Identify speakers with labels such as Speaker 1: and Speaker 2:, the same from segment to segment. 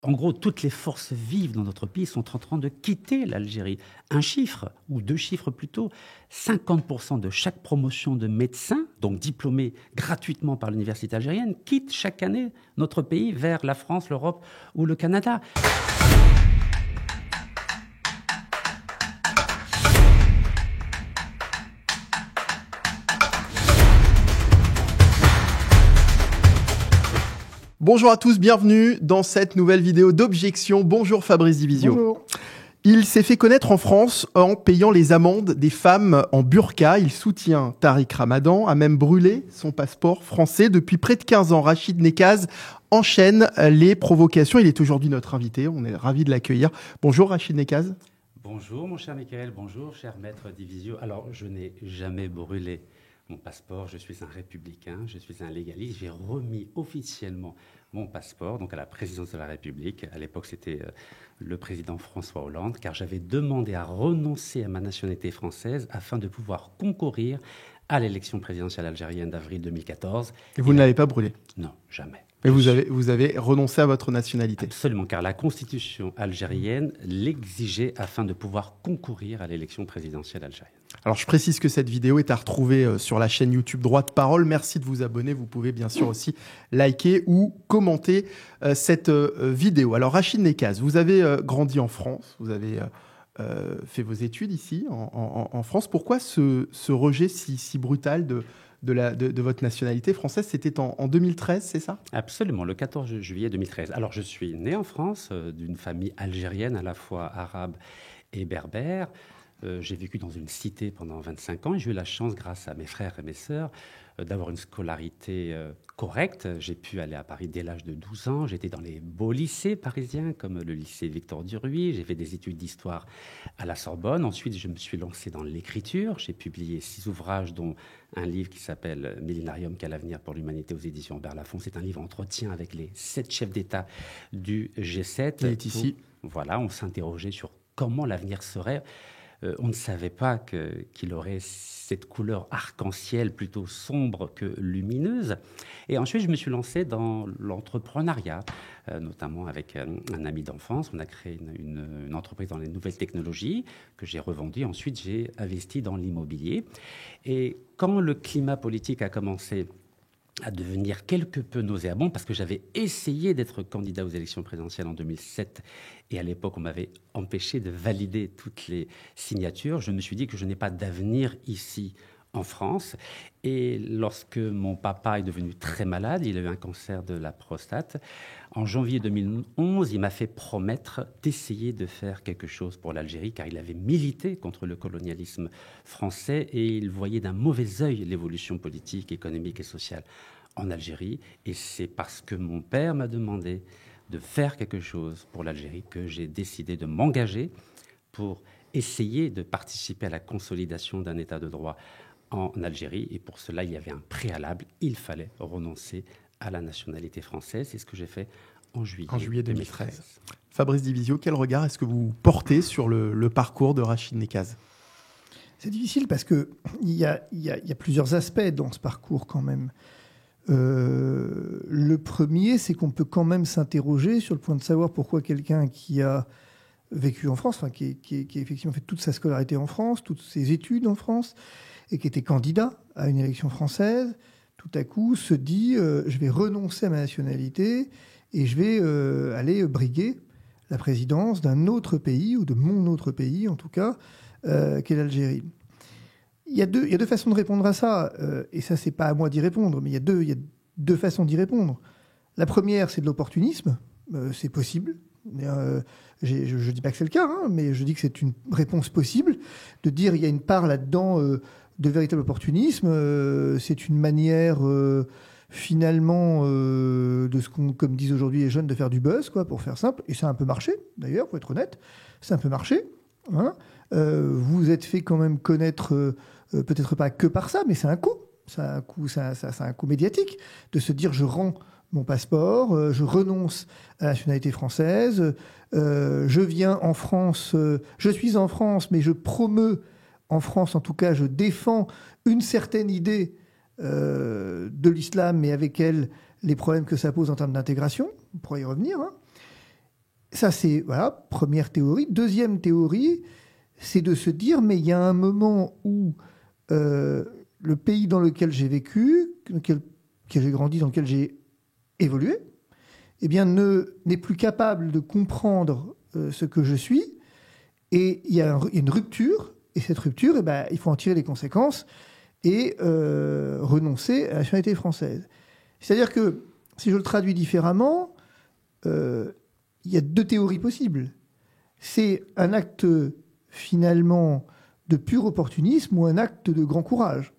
Speaker 1: En gros, toutes les forces vives dans notre pays sont en train de quitter l'Algérie. Un chiffre, ou deux chiffres plutôt, 50% de chaque promotion de médecins, donc diplômés gratuitement par l'université algérienne, quitte chaque année notre pays vers la France, l'Europe ou le Canada.
Speaker 2: Bonjour à tous, bienvenue dans cette nouvelle vidéo d'Objection. Bonjour Fabrice Divisio.
Speaker 3: Bonjour.
Speaker 2: Il s'est fait connaître en France en payant les amendes des femmes en burqa. Il soutient Tariq Ramadan, a même brûlé son passeport français. Depuis près de 15 ans, Rachid Nekaz enchaîne les provocations. Il est aujourd'hui notre invité, on est ravis de l'accueillir. Bonjour Rachid Nekaz.
Speaker 1: Bonjour mon cher Michael, bonjour cher maître Divisio. Alors je n'ai jamais brûlé mon passeport, je suis un républicain, je suis un légaliste. J'ai remis officiellement mon passeport donc à la présidence de la République. À l'époque, c'était le président François Hollande, car j'avais demandé à renoncer à ma nationalité française afin de pouvoir concourir à l'élection présidentielle algérienne d'avril 2014.
Speaker 2: Et vous ne l'avez pas brûlé?
Speaker 1: Non, jamais.
Speaker 2: Mais vous avez renoncé à votre nationalité?
Speaker 1: Absolument, car la constitution algérienne l'exigeait afin de pouvoir concourir à l'élection présidentielle algérienne.
Speaker 2: Alors, je précise que cette vidéo est à retrouver sur la chaîne YouTube Droit de Parole. Merci de vous abonner. Vous pouvez bien sûr aussi liker ou commenter cette vidéo. Alors, Rachid Nekaz, vous avez grandi en France. Vous avez fait vos études ici, en France. Pourquoi ce rejet si brutal de votre nationalité française? C'était en 2013, c'est ça?
Speaker 1: Absolument, le 14 juillet 2013. Alors, je suis né en France, d'une famille algérienne, à la fois arabe et berbère. J'ai vécu dans une cité pendant 25 ans et j'ai eu la chance, grâce à mes frères et mes sœurs, d'avoir une scolarité correcte. J'ai pu aller à Paris dès l'âge de 12 ans. J'étais dans les beaux lycées parisiens, comme le lycée Victor Duruy. J'ai fait des études d'histoire à la Sorbonne. Ensuite, je me suis lancé dans l'écriture. J'ai publié 6 ouvrages, dont un livre qui s'appelle « Millénarium, quel avenir pour l'humanité » aux éditions Berlafon. C'est un livre entretien avec les 7 chefs d'État du G7.
Speaker 2: Il est ici.
Speaker 1: Voilà, on s'interrogeait sur comment l'avenir serait. On ne savait pas qu'il aurait cette couleur arc-en-ciel plutôt sombre que lumineuse. Et ensuite, je me suis lancé dans l'entrepreneuriat, notamment avec un ami d'enfance. On a créé une entreprise dans les nouvelles technologies que j'ai revendue. Ensuite, j'ai investi dans l'immobilier. Et quand le climat politique a commencé à devenir quelque peu nauséabond, parce que j'avais essayé d'être candidat aux élections présidentielles en 2007, et à l'époque, on m'avait empêché de valider toutes les signatures. Je me suis dit que je n'ai pas d'avenir ici en France. Et lorsque mon papa est devenu très malade, il a eu un cancer de la prostate, en janvier 2011, il m'a fait promettre d'essayer de faire quelque chose pour l'Algérie, car il avait milité contre le colonialisme français et il voyait d'un mauvais œil l'évolution politique, économique et sociale en Algérie. Et c'est parce que mon père m'a demandé de faire quelque chose pour l'Algérie que j'ai décidé de m'engager pour essayer de participer à la consolidation d'un État de droit en Algérie. Et pour cela, il y avait un préalable. Il fallait renoncer à la nationalité française. C'est ce que j'ai fait en juillet 2013.
Speaker 2: Fabrice Divisio, quel regard est-ce que vous portez sur le parcours de Rachid Nekaz?
Speaker 3: C'est difficile parce qu'il y a plusieurs aspects dans ce parcours quand même. Le premier, c'est qu'on peut quand même s'interroger sur le point de savoir pourquoi quelqu'un qui a vécu en France, qui a effectivement fait toute sa scolarité en France, toutes ses études en France, et qui était candidat à une élection française, tout à coup se dit je vais renoncer à ma nationalité et je vais aller briguer la présidence d'un autre pays, ou de mon autre pays en tout cas, qu'est l'Algérie. Il y a deux façons de répondre à ça, et ça c'est pas à moi d'y répondre, mais il y a deux façons d'y répondre. La première, c'est de l'opportunisme, c'est possible. Je ne dis pas que c'est le cas, mais je dis que c'est une réponse possible, de dire il y a une part là-dedans de véritable opportunisme. C'est une manière finalement de ce qu'on, comme disent aujourd'hui les jeunes, de faire du buzz, quoi, pour faire simple. Et ça a un peu marché, d'ailleurs, faut être honnête. Ça a un peu marché. Vous êtes fait quand même connaître, peut-être pas que par ça, mais c'est un coût. Ça a un coût médiatique de se dire je rends mon passeport, je renonce à la nationalité française, je viens en France, je suis en France, mais je promeus en France, en tout cas, je défends une certaine idée de l'islam, mais avec elle, les problèmes que ça pose en termes d'intégration. On pourra y revenir. Ça, c'est, voilà, première théorie. Deuxième théorie, c'est de se dire, mais il y a un moment où le pays dans lequel j'ai vécu, dans lequel j'ai grandi, dans lequel j'ai évolué, eh bien, n'est plus capable de comprendre ce que je suis. Et il y a une rupture. Et cette rupture, eh ben, il faut en tirer les conséquences et renoncer à la nationalité française. C'est-à-dire que, si je le traduis différemment, il y a deux théories possibles. C'est un acte, finalement, de pur opportunisme ou un acte de grand courage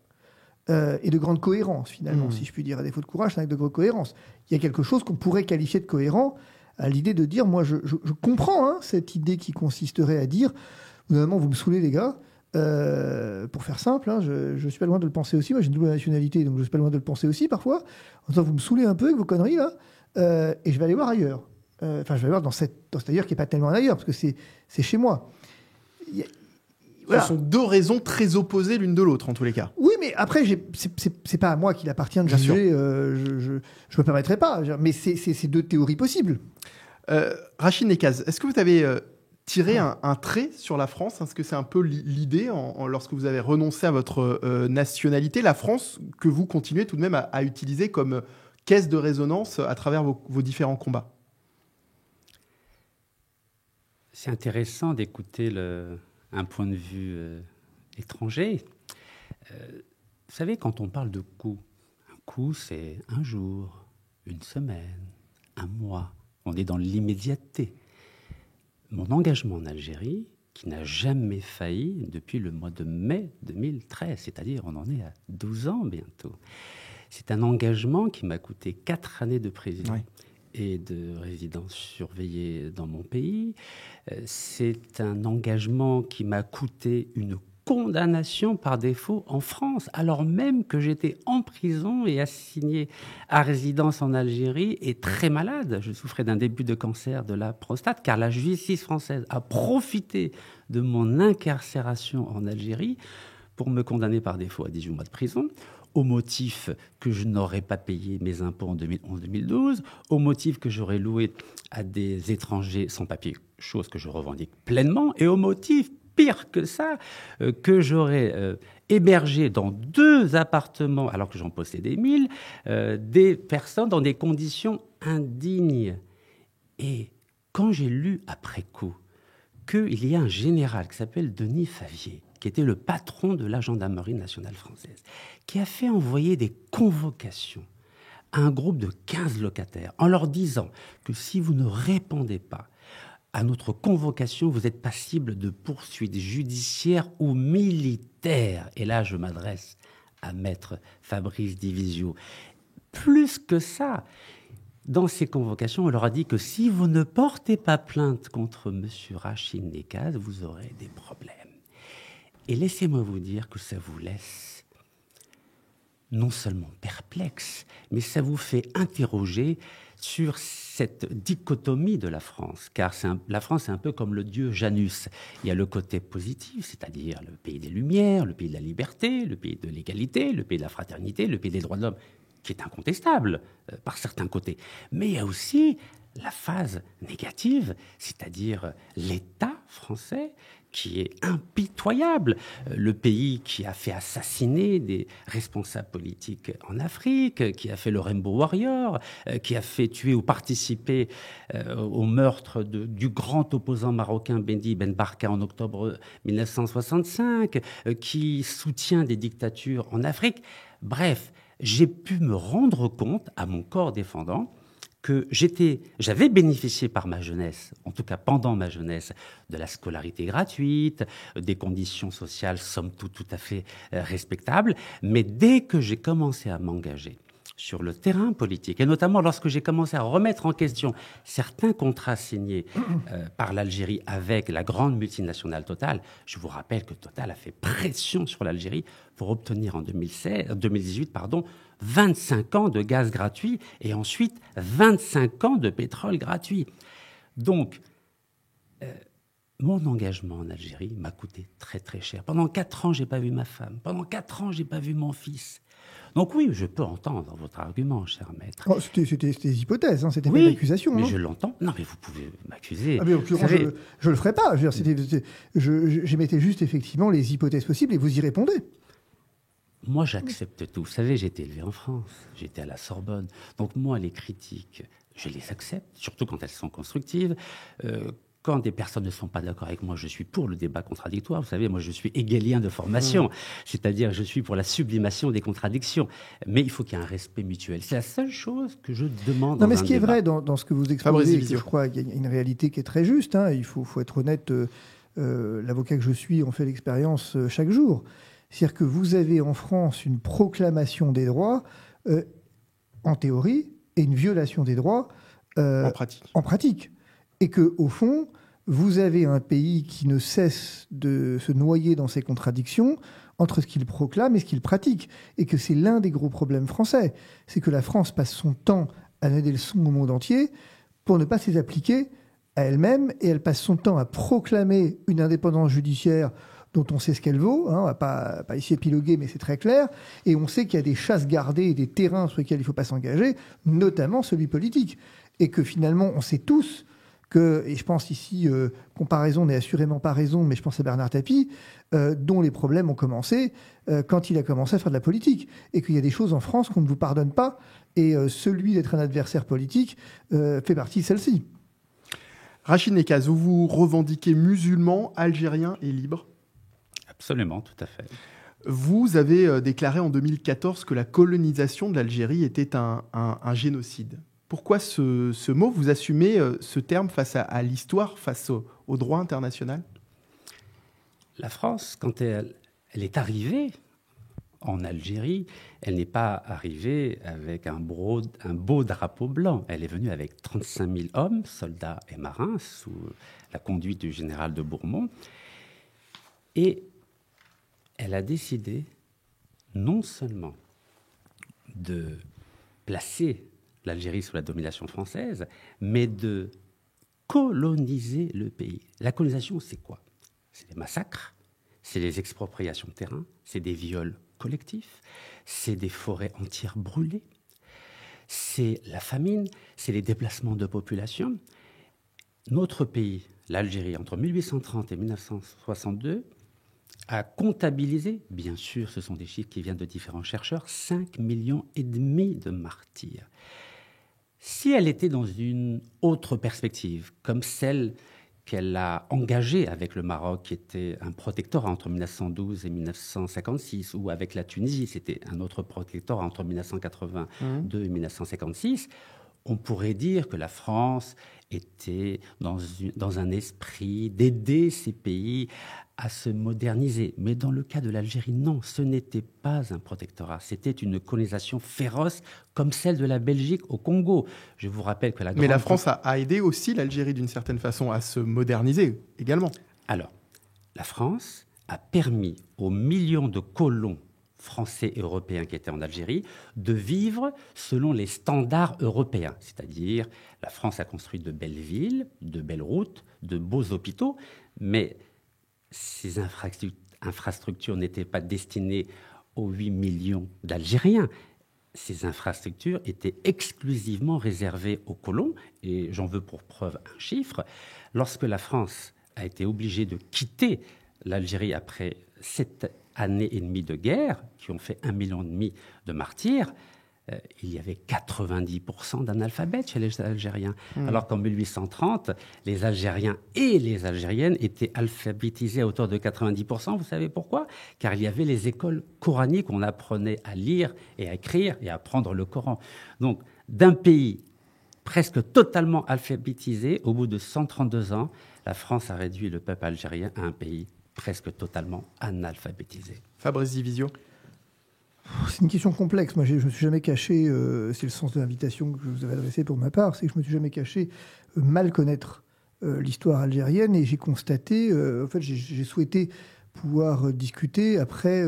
Speaker 3: et de grande cohérence, finalement, si je puis dire. À défaut de courage, c'est un acte de grande cohérence. Il y a quelque chose qu'on pourrait qualifier de cohérent à l'idée de dire, moi, je comprends cette idée qui consisterait à dire, normalement, vous me saoulez, les gars. Pour faire simple, je suis pas loin de le penser aussi. Moi, j'ai une double nationalité, donc je suis pas loin de le penser aussi, parfois. En disant, vous me saoulez un peu avec vos conneries, là, et je vais aller voir ailleurs. Enfin, je vais aller voir dans cet ailleurs qui n'est pas tellement un ailleurs, parce que c'est chez moi.
Speaker 2: Voilà. Ce sont deux raisons très opposées l'une de l'autre, en tous les cas.
Speaker 3: Oui, mais après, c'est pas à moi qu'il appartient de juger. Je me permettrai pas. Mais c'est deux théories possibles.
Speaker 2: Rachid Nekaz, est-ce que vous avez tiré un trait sur la France? Est-ce que c'est un peu l'idée, lorsque vous avez renoncé à votre nationalité, la France que vous continuez tout de même à utiliser comme caisse de résonance à travers vos différents combats?
Speaker 1: C'est intéressant d'écouter un point de vue étranger. Vous savez, quand on parle de coup, un coup, c'est un jour, une semaine, un mois. On est dans l'immédiateté. Mon engagement en Algérie, qui n'a jamais failli depuis le mois de mai 2013, c'est-à-dire on en est à 12 ans bientôt. C'est un engagement qui m'a coûté 4 années de prison. Oui. Et de résidence surveillée dans mon pays. C'est un engagement qui m'a coûté une condamnation par défaut en France, alors même que j'étais en prison et assigné à résidence en Algérie et très malade. Je souffrais d'un début de cancer de la prostate, car la justice française a profité de mon incarcération en Algérie pour me condamner par défaut à 18 mois de prison, au motif que je n'aurais pas payé mes impôts en 2011-2012, au motif que j'aurais loué à des étrangers sans papier, chose que je revendique pleinement, et au motif, pire que ça, que j'aurais hébergé dans 2 appartements, alors que j'en possédais 1000, des personnes dans des conditions indignes. Et quand j'ai lu après coup qu'il y a un général qui s'appelle Denis Favier, qui était le patron de la gendarmerie nationale française, qui a fait envoyer des convocations à un groupe de 15 locataires en leur disant que si vous ne répondez pas à notre convocation, vous êtes passible de poursuites judiciaires ou militaires. Et là, je m'adresse à maître Fabrice Divisio. Plus que ça, dans ces convocations, on leur a dit que si vous ne portez pas plainte contre M. Rachid Nekaz, vous aurez des problèmes. Et laissez-moi vous dire que ça vous laisse non seulement perplexe, mais ça vous fait interroger sur cette dichotomie de la France. Car la France, c'est un peu comme le dieu Janus. Il y a le côté positif, c'est-à-dire le pays des Lumières, le pays de la liberté, le pays de l'égalité, le pays de la fraternité, le pays des droits de l'homme, qui est incontestable par certains côtés. Mais il y a aussi la phase négative, c'est-à-dire l'État français, qui est impitoyable. Le pays qui a fait assassiner des responsables politiques en Afrique, qui a fait le Rainbow Warrior, qui a fait tuer ou participer au meurtre du grand opposant marocain Mehdi Ben Barka en octobre 1965, qui soutient des dictatures en Afrique. Bref, j'ai pu me rendre compte, à mon corps défendant, que j'avais bénéficié par ma jeunesse, en tout cas pendant ma jeunesse, de la scolarité gratuite, des conditions sociales somme toute tout à fait respectables, mais dès que j'ai commencé à m'engager sur le terrain politique, et notamment lorsque j'ai commencé à remettre en question certains contrats signés par l'Algérie avec la grande multinationale Total, je vous rappelle que Total a fait pression sur l'Algérie pour obtenir en 2018 25 ans de gaz gratuit et ensuite 25 ans de pétrole gratuit. Donc, mon engagement en Algérie m'a coûté très très cher. Pendant 4 ans, je n'ai pas vu ma femme. Pendant 4 ans, je n'ai pas vu mon fils. Donc oui, je peux entendre votre argument, cher maître.
Speaker 3: Oh, c'était des hypothèses, hein, c'était pas
Speaker 1: Oui,
Speaker 3: une accusation.
Speaker 1: mais
Speaker 3: hein.
Speaker 1: je l'entends. Non, mais vous pouvez m'accuser.
Speaker 3: Ah, mais en l'occurrence,
Speaker 1: Vous savez,
Speaker 3: je le ferai pas. Je veux dire, j'émettais juste effectivement les hypothèses possibles et vous y répondez.
Speaker 1: moi, j'accepte tout. Vous savez, j'ai été élevé en France, j'étais à la Sorbonne. Donc moi, les critiques, je les accepte, surtout quand elles sont constructives. Quand des personnes ne sont pas d'accord avec moi, je suis pour le débat contradictoire. Vous savez, moi, je suis hegelien de formation, c'est-à-dire je suis pour la sublimation des contradictions. Mais il faut qu'il y ait un respect mutuel. C'est la seule chose que je demande.
Speaker 3: Non, mais
Speaker 1: dans
Speaker 3: ce
Speaker 1: un
Speaker 3: qui est
Speaker 1: débat.
Speaker 3: vrai dans ce que vous exposez, je crois qu'il y a une réalité qui est très juste. Hein, il faut être honnête. L'avocat que je suis en fait l'expérience chaque jour. C'est-à-dire que vous avez en France une proclamation des droits en théorie et une violation des droits en pratique. Et qu'au fond, vous avez un pays qui ne cesse de se noyer dans ses contradictions entre ce qu'il proclame et ce qu'il pratique. Et que c'est l'un des gros problèmes français. C'est que la France passe son temps à donner des leçons au monde entier pour ne pas se les appliquer à elle-même. Et elle passe son temps à proclamer une indépendance judiciaire dont on sait ce qu'elle vaut. Hein, on va pas ici épiloguer, mais c'est très clair. Et on sait qu'il y a des chasses gardées et des terrains sur lesquels il ne faut pas s'engager, notamment celui politique. Et que finalement, on sait tous et je pense ici, comparaison n'est assurément pas raison, mais je pense à Bernard Tapie, dont les problèmes ont commencé quand il a commencé à faire de la politique. Et qu'il y a des choses en France qu'on ne vous pardonne pas, et celui d'être un adversaire politique fait partie de celle-ci.
Speaker 2: Rachid Nekaz, vous vous revendiquez musulman, algérien et libre ?
Speaker 1: Absolument, tout à fait.
Speaker 2: Vous avez déclaré en 2014 que la colonisation de l'Algérie était un génocide. Pourquoi ce mot? Vous assumez ce terme face à l'histoire, face au droit international?
Speaker 1: La France, quand elle est arrivée en Algérie, elle n'est pas arrivée avec un beau drapeau blanc. Elle est venue avec 35 000 hommes, soldats et marins, sous la conduite du général de Bourmont. Et elle a décidé non seulement de placer l'Algérie sous la domination française, mais de coloniser le pays. La colonisation, c'est quoi? C'est des massacres, c'est les expropriations de terrain, c'est des viols collectifs, c'est des forêts entières brûlées, c'est la famine, c'est les déplacements de population. Notre pays, l'Algérie, entre 1830 et 1962, a comptabilisé, bien sûr, ce sont des chiffres qui viennent de différents chercheurs, 5,5 millions de martyrs. Si elle était dans une autre perspective, comme celle qu'elle a engagée avec le Maroc, qui était un protectorat entre 1912 et 1956, ou avec la Tunisie, c'était un autre protectorat entre 1982 et 1956, on pourrait dire que la France était dans un esprit d'aider ces pays à se moderniser. Mais dans le cas de l'Algérie, non, ce n'était pas un protectorat. C'était une colonisation féroce comme celle de la Belgique au Congo. Je vous rappelle que
Speaker 2: Mais la France a aidé aussi l'Algérie d'une certaine façon à se moderniser également.
Speaker 1: Alors, la France a permis aux millions de colons français et européens qui étaient en Algérie de vivre selon les standards européens. C'est-à-dire, la France a construit de belles villes, de belles routes, de beaux hôpitaux, mais ces infrastructures n'étaient pas destinées aux 8 millions d'Algériens. Ces infrastructures étaient exclusivement réservées aux colons, et j'en veux pour preuve un chiffre. Lorsque la France a été obligée de quitter l'Algérie après 7 années et demie de guerre, qui ont fait 1,5 million de martyrs, il y avait 90% d'analphabètes chez les Algériens. Alors qu'en 1830, les Algériens et les Algériennes étaient alphabétisés à hauteur de 90%. Vous savez pourquoi? Car il y avait les écoles coraniques, on apprenait à lire et à écrire et à apprendre le Coran. Donc, d'un pays presque totalement alphabétisé, au bout de 132 ans, la France a réduit le peuple algérien à un pays presque totalement analphabétisé.
Speaker 2: Fabrice Divisio.
Speaker 3: C'est une question complexe. Moi, je ne me suis jamais caché, c'est le sens de l'invitation que je vous avais adressée pour ma part, c'est que je me suis jamais caché mal connaître l'histoire algérienne, et j'ai constaté, en fait, j'ai souhaité pouvoir discuter après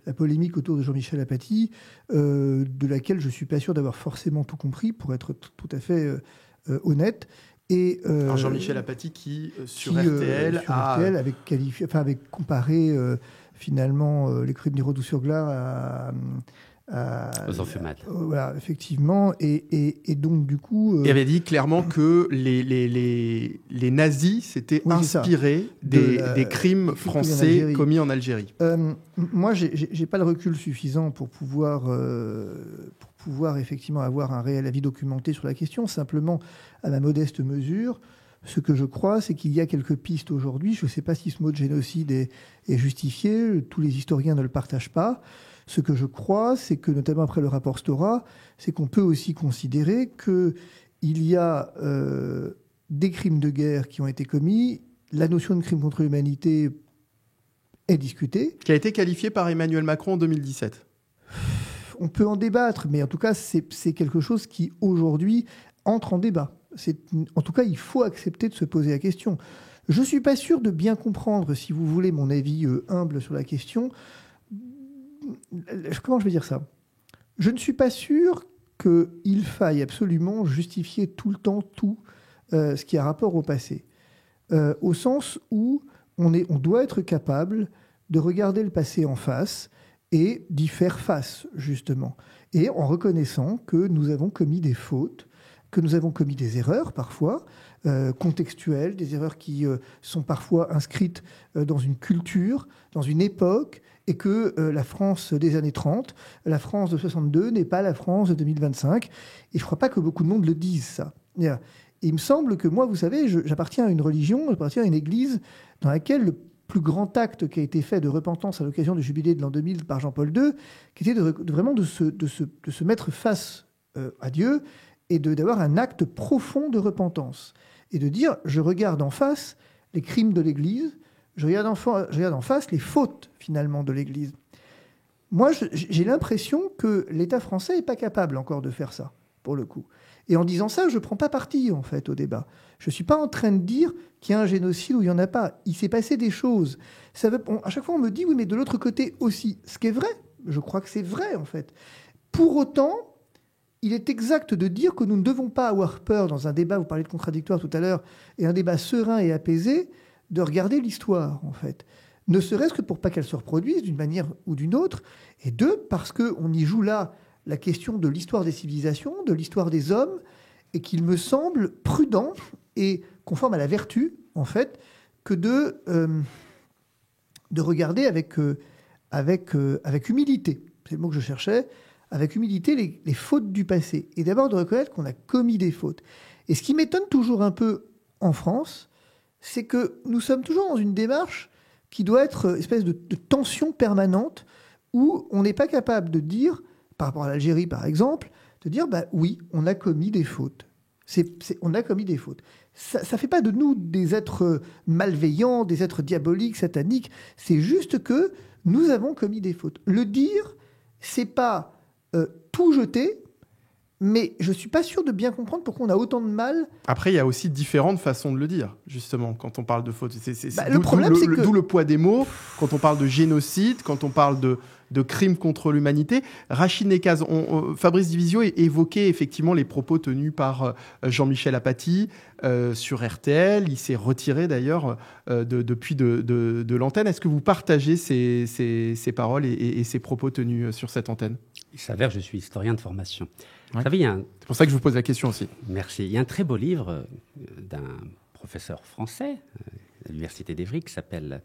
Speaker 3: la polémique autour de Jean-Michel Apathy, de laquelle je ne suis pas sûr d'avoir forcément tout compris, pour être tout à fait honnête. Et
Speaker 2: Jean-Michel Apathy qui, sur RTL,
Speaker 3: avait comparé finalement les crues de Niro-Doux-sur-Glane
Speaker 1: Aux enfumades.
Speaker 3: Voilà, effectivement. Et donc, du coup...
Speaker 2: Il avait dit clairement que les nazis s'étaient inspirés des crimes français commis en Algérie.
Speaker 3: Moi, j'ai pas le recul suffisant pour pouvoir effectivement avoir un réel avis documenté sur la question. Simplement, à ma modeste mesure, ce que je crois, c'est qu'il y a quelques pistes aujourd'hui. Je ne sais pas si ce mot de génocide est justifié. Tous les historiens ne le partagent pas. Ce que je crois, c'est que, notamment après le rapport Stora, c'est qu'on peut aussi considérer qu'il y a des crimes de guerre qui ont été commis. La notion de crime contre l'humanité est discutée.
Speaker 2: Qui a été qualifiée par Emmanuel Macron en 2017.
Speaker 3: On peut en débattre, mais en tout cas, c'est quelque chose qui, aujourd'hui, entre en débat. En tout cas, il faut accepter de se poser la question. Je ne suis pas sûr de bien comprendre, si vous voulez, mon avis humble sur la question. Comment je vais dire ça ? Je ne suis pas sûr qu'il faille absolument justifier tout le temps tout ce qui a rapport au passé. Au sens où on doit être capable de regarder le passé en face et d'y faire face, justement. Et en reconnaissant que nous avons commis des fautes, que nous avons commis des erreurs parfois, contextuelles, des erreurs qui sont parfois inscrites dans une culture, dans une époque, et que la France des années 30, la France de 62 n'est pas la France de 2025. Et je ne crois pas que beaucoup de monde le dise, ça. Et il me semble que moi, vous savez, j'appartiens à une religion, j'appartiens à une église dans laquelle le plus grand acte qui a été fait de repentance à l'occasion du jubilé de l'an 2000 par Jean-Paul II, qui était vraiment de se mettre face à Dieu et d'avoir un acte profond de repentance. Et de dire, je regarde en face les crimes de l'Église, je regarde en face les fautes, finalement, de l'Église. Moi, j'ai l'impression que l'État français n'est pas capable encore de faire ça, pour le coup. Et en disant ça, je ne prends pas parti, en fait, au débat. Je ne suis pas en train de dire qu'il y a un génocide ou il n'y en a pas. Il s'est passé des choses. À chaque fois, on me dit, oui, mais de l'autre côté aussi. Ce qui est vrai. Je crois que c'est vrai, en fait. Pour autant, il est exact de dire que nous ne devons pas avoir peur, dans un débat, vous parlez de contradictoire tout à l'heure, et un débat serein et apaisé, de regarder l'histoire, en fait. Ne serait-ce que pour pas qu'elle se reproduise d'une manière ou d'une autre. Et deux, parce qu'on y joue là la question de l'histoire des civilisations, de l'histoire des hommes, et qu'il me semble prudent et conforme à la vertu, en fait, que de regarder avec humilité, c'est le mot que je cherchais, avec humilité les fautes du passé. Et d'abord de reconnaître qu'on a commis des fautes. Et ce qui m'étonne toujours un peu en France, c'est que nous sommes toujours dans une démarche qui doit être une espèce de tension permanente où on n'est pas capable de dire, par rapport à l'Algérie par exemple, de dire bah oui, on a commis des fautes. On a commis des fautes. Ça ne fait pas de nous des êtres malveillants, des êtres diaboliques, sataniques. C'est juste que nous avons commis des fautes. Le dire, c'est pas tout jeter, mais je ne suis pas sûr de bien comprendre pourquoi on a autant de mal.
Speaker 2: Après, il y a aussi différentes façons de le dire, justement, quand on parle de faute.
Speaker 3: Le problème, c'est que...
Speaker 2: D'où le poids des mots, quand on parle de génocide, quand on parle de crimes contre l'humanité. Rachid Nekaz, Fabrice Divisio évoquait effectivement les propos tenus par Jean-Michel Apathy sur RTL. Il s'est retiré d'ailleurs depuis de l'antenne. Est-ce que vous partagez ces paroles et ces propos tenus sur cette antenne ?
Speaker 1: Il s'avère que je suis historien de formation.
Speaker 2: Ouais.
Speaker 1: Vous savez,
Speaker 2: c'est pour ça que je vous pose la question aussi.
Speaker 1: Merci. Il y a un très beau livre d'un professeur français à l'Université d'Évry qui s'appelle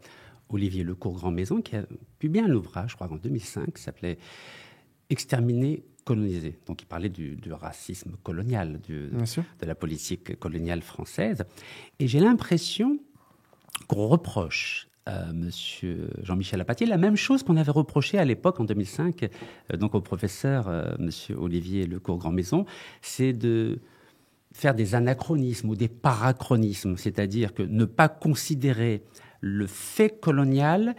Speaker 1: Olivier Lecourt-Grandmaison, qui a publié un ouvrage, je crois, en 2005, qui s'appelait « Exterminer, coloniser ». Donc, il parlait du racisme colonial, de la politique coloniale française. Et j'ai l'impression qu'on reproche à M. Jean-Michel Apathy la même chose qu'on avait reproché à l'époque, en 2005, donc au professeur M. Olivier Lecourt-Grandmaison, c'est de faire des anachronismes ou des parachronismes, c'est-à-dire que ne pas considérer le fait colonial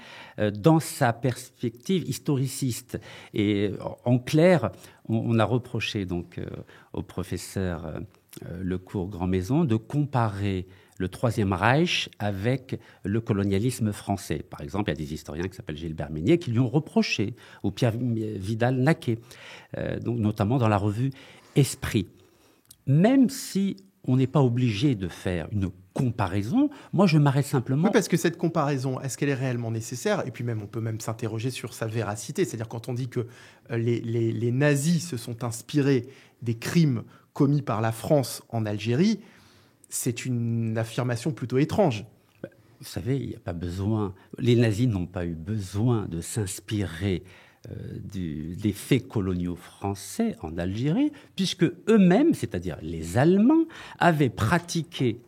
Speaker 1: dans sa perspective historiciste. Et en clair, on a reproché donc au professeur Lecourt-Grandmaison de comparer le Troisième Reich avec le colonialisme français. Par exemple, il y a des historiens qui s'appellent Gilbert Meignet qui lui ont reproché, ou Pierre Vidal-Naquet, donc notamment dans la revue Esprit. Même si on n'est pas obligé de faire une comparaison. Moi, je m'arrête simplement...
Speaker 2: Oui, parce que cette comparaison, est-ce qu'elle est réellement nécessaire? Et puis même, on peut même s'interroger sur sa véracité. C'est-à-dire quand on dit que les nazis se sont inspirés des crimes commis par la France en Algérie, c'est une affirmation plutôt étrange.
Speaker 1: Vous savez, il n'y a pas besoin... Les nazis n'ont pas eu besoin de s'inspirer des faits coloniaux français en Algérie, puisque eux-mêmes, c'est-à-dire les Allemands, avaient pratiqué,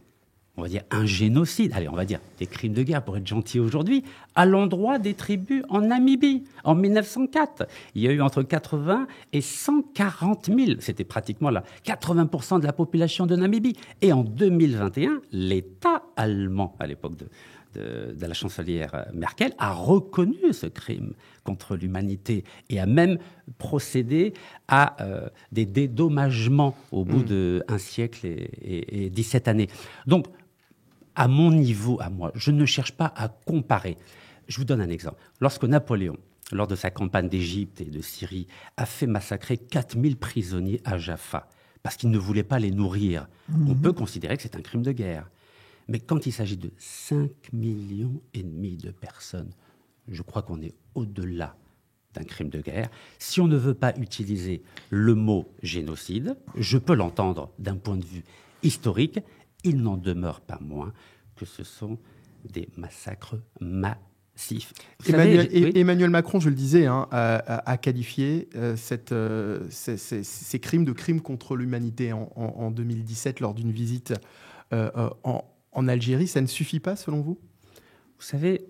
Speaker 1: on va dire, un génocide, allez, on va dire des crimes de guerre pour être gentil aujourd'hui, à l'endroit des tribus en Namibie, en 1904. Il y a eu entre 80 et 140 000, c'était pratiquement là, 80% de la population de Namibie. Et en 2021, l'État allemand, à l'époque de la chancelière Merkel, a reconnu ce crime contre l'humanité et a même procédé à des dédommagements au bout d'un siècle et 17 années. Donc, à mon niveau, à moi, je ne cherche pas à comparer. Je vous donne un exemple. Lorsque Napoléon, lors de sa campagne d'Égypte et de Syrie, a fait massacrer 4000 prisonniers à Jaffa, parce qu'il ne voulait pas les nourrir, on peut considérer que c'est un crime de guerre. Mais quand il s'agit de 5,5 millions de personnes, je crois qu'on est au-delà d'un crime de guerre. Si on ne veut pas utiliser le mot génocide, je peux l'entendre d'un point de vue historique, il n'en demeure pas moins que ce sont des massacres massifs.
Speaker 2: Emmanuel Macron, je le disais, a qualifié ces crimes de crimes contre l'humanité en 2017 lors d'une visite en Algérie. Ça ne suffit pas, selon vous?
Speaker 1: Vous savez,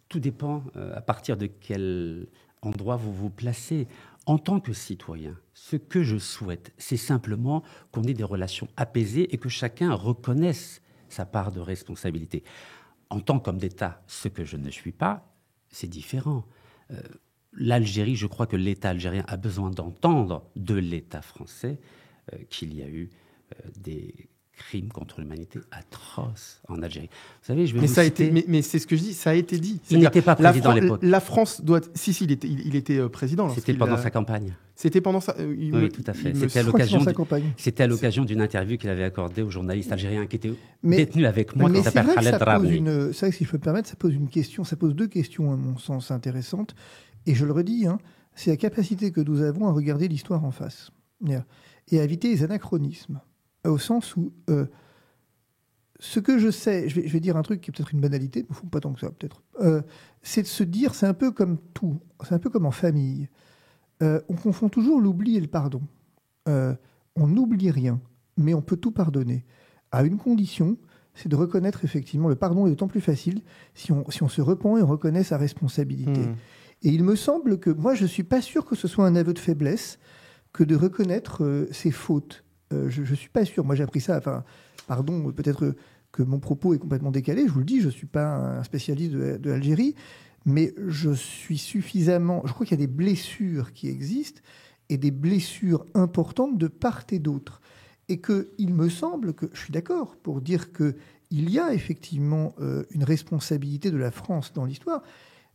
Speaker 1: tout dépend à partir de quel endroit vous vous placez. En tant que citoyen, ce que je souhaite, c'est simplement qu'on ait des relations apaisées et que chacun reconnaisse sa part de responsabilité. En tant qu'homme d'État, ce que je ne suis pas, c'est différent. L'Algérie, je crois que l'État algérien a besoin d'entendre de l'État français qu'il y a eu des crimes contre l'humanité atroces en Algérie. Vous savez, je vais vous citer...
Speaker 2: mais c'est ce que je dis, ça a été dit.
Speaker 1: Il n'était pas président à l'époque.
Speaker 2: La France doit... Si, il était président.
Speaker 1: C'était pendant sa campagne.
Speaker 2: C'était pendant sa...
Speaker 1: Oui, tout à fait. C'était à l'occasion d'une interview qu'il avait accordée au journaliste algérien qui était détenu avec moi, qui s'appelle Khaled Drabni.
Speaker 3: C'est vrai que si je peux me permettre, ça pose deux questions, à mon sens, intéressantes. Et je le redis, c'est la capacité que nous avons à regarder l'histoire en face et à éviter les anachronismes. Au sens où ce que je sais, je vais dire un truc qui est peut-être une banalité, mais il ne faut pas tant que ça, peut-être, c'est de se dire, c'est un peu comme tout, c'est un peu comme en famille. On confond toujours l'oubli et le pardon. On n'oublie rien, mais on peut tout pardonner. À une condition, c'est de reconnaître effectivement, le pardon est d'autant plus facile si on se repent et on reconnaît sa responsabilité. Et il me semble que, moi, je ne suis pas sûr que ce soit un aveu de faiblesse que de reconnaître ses fautes. Je ne suis pas sûr. Moi, j'ai appris ça. Enfin, pardon, peut-être que mon propos est complètement décalé. Je vous le dis, je ne suis pas un spécialiste de l'Algérie, mais je suis suffisamment... Je crois qu'il y a des blessures qui existent et des blessures importantes de part et d'autre. Et qu'il me semble que... Je suis d'accord pour dire qu'il y a effectivement une responsabilité de la France dans l'histoire.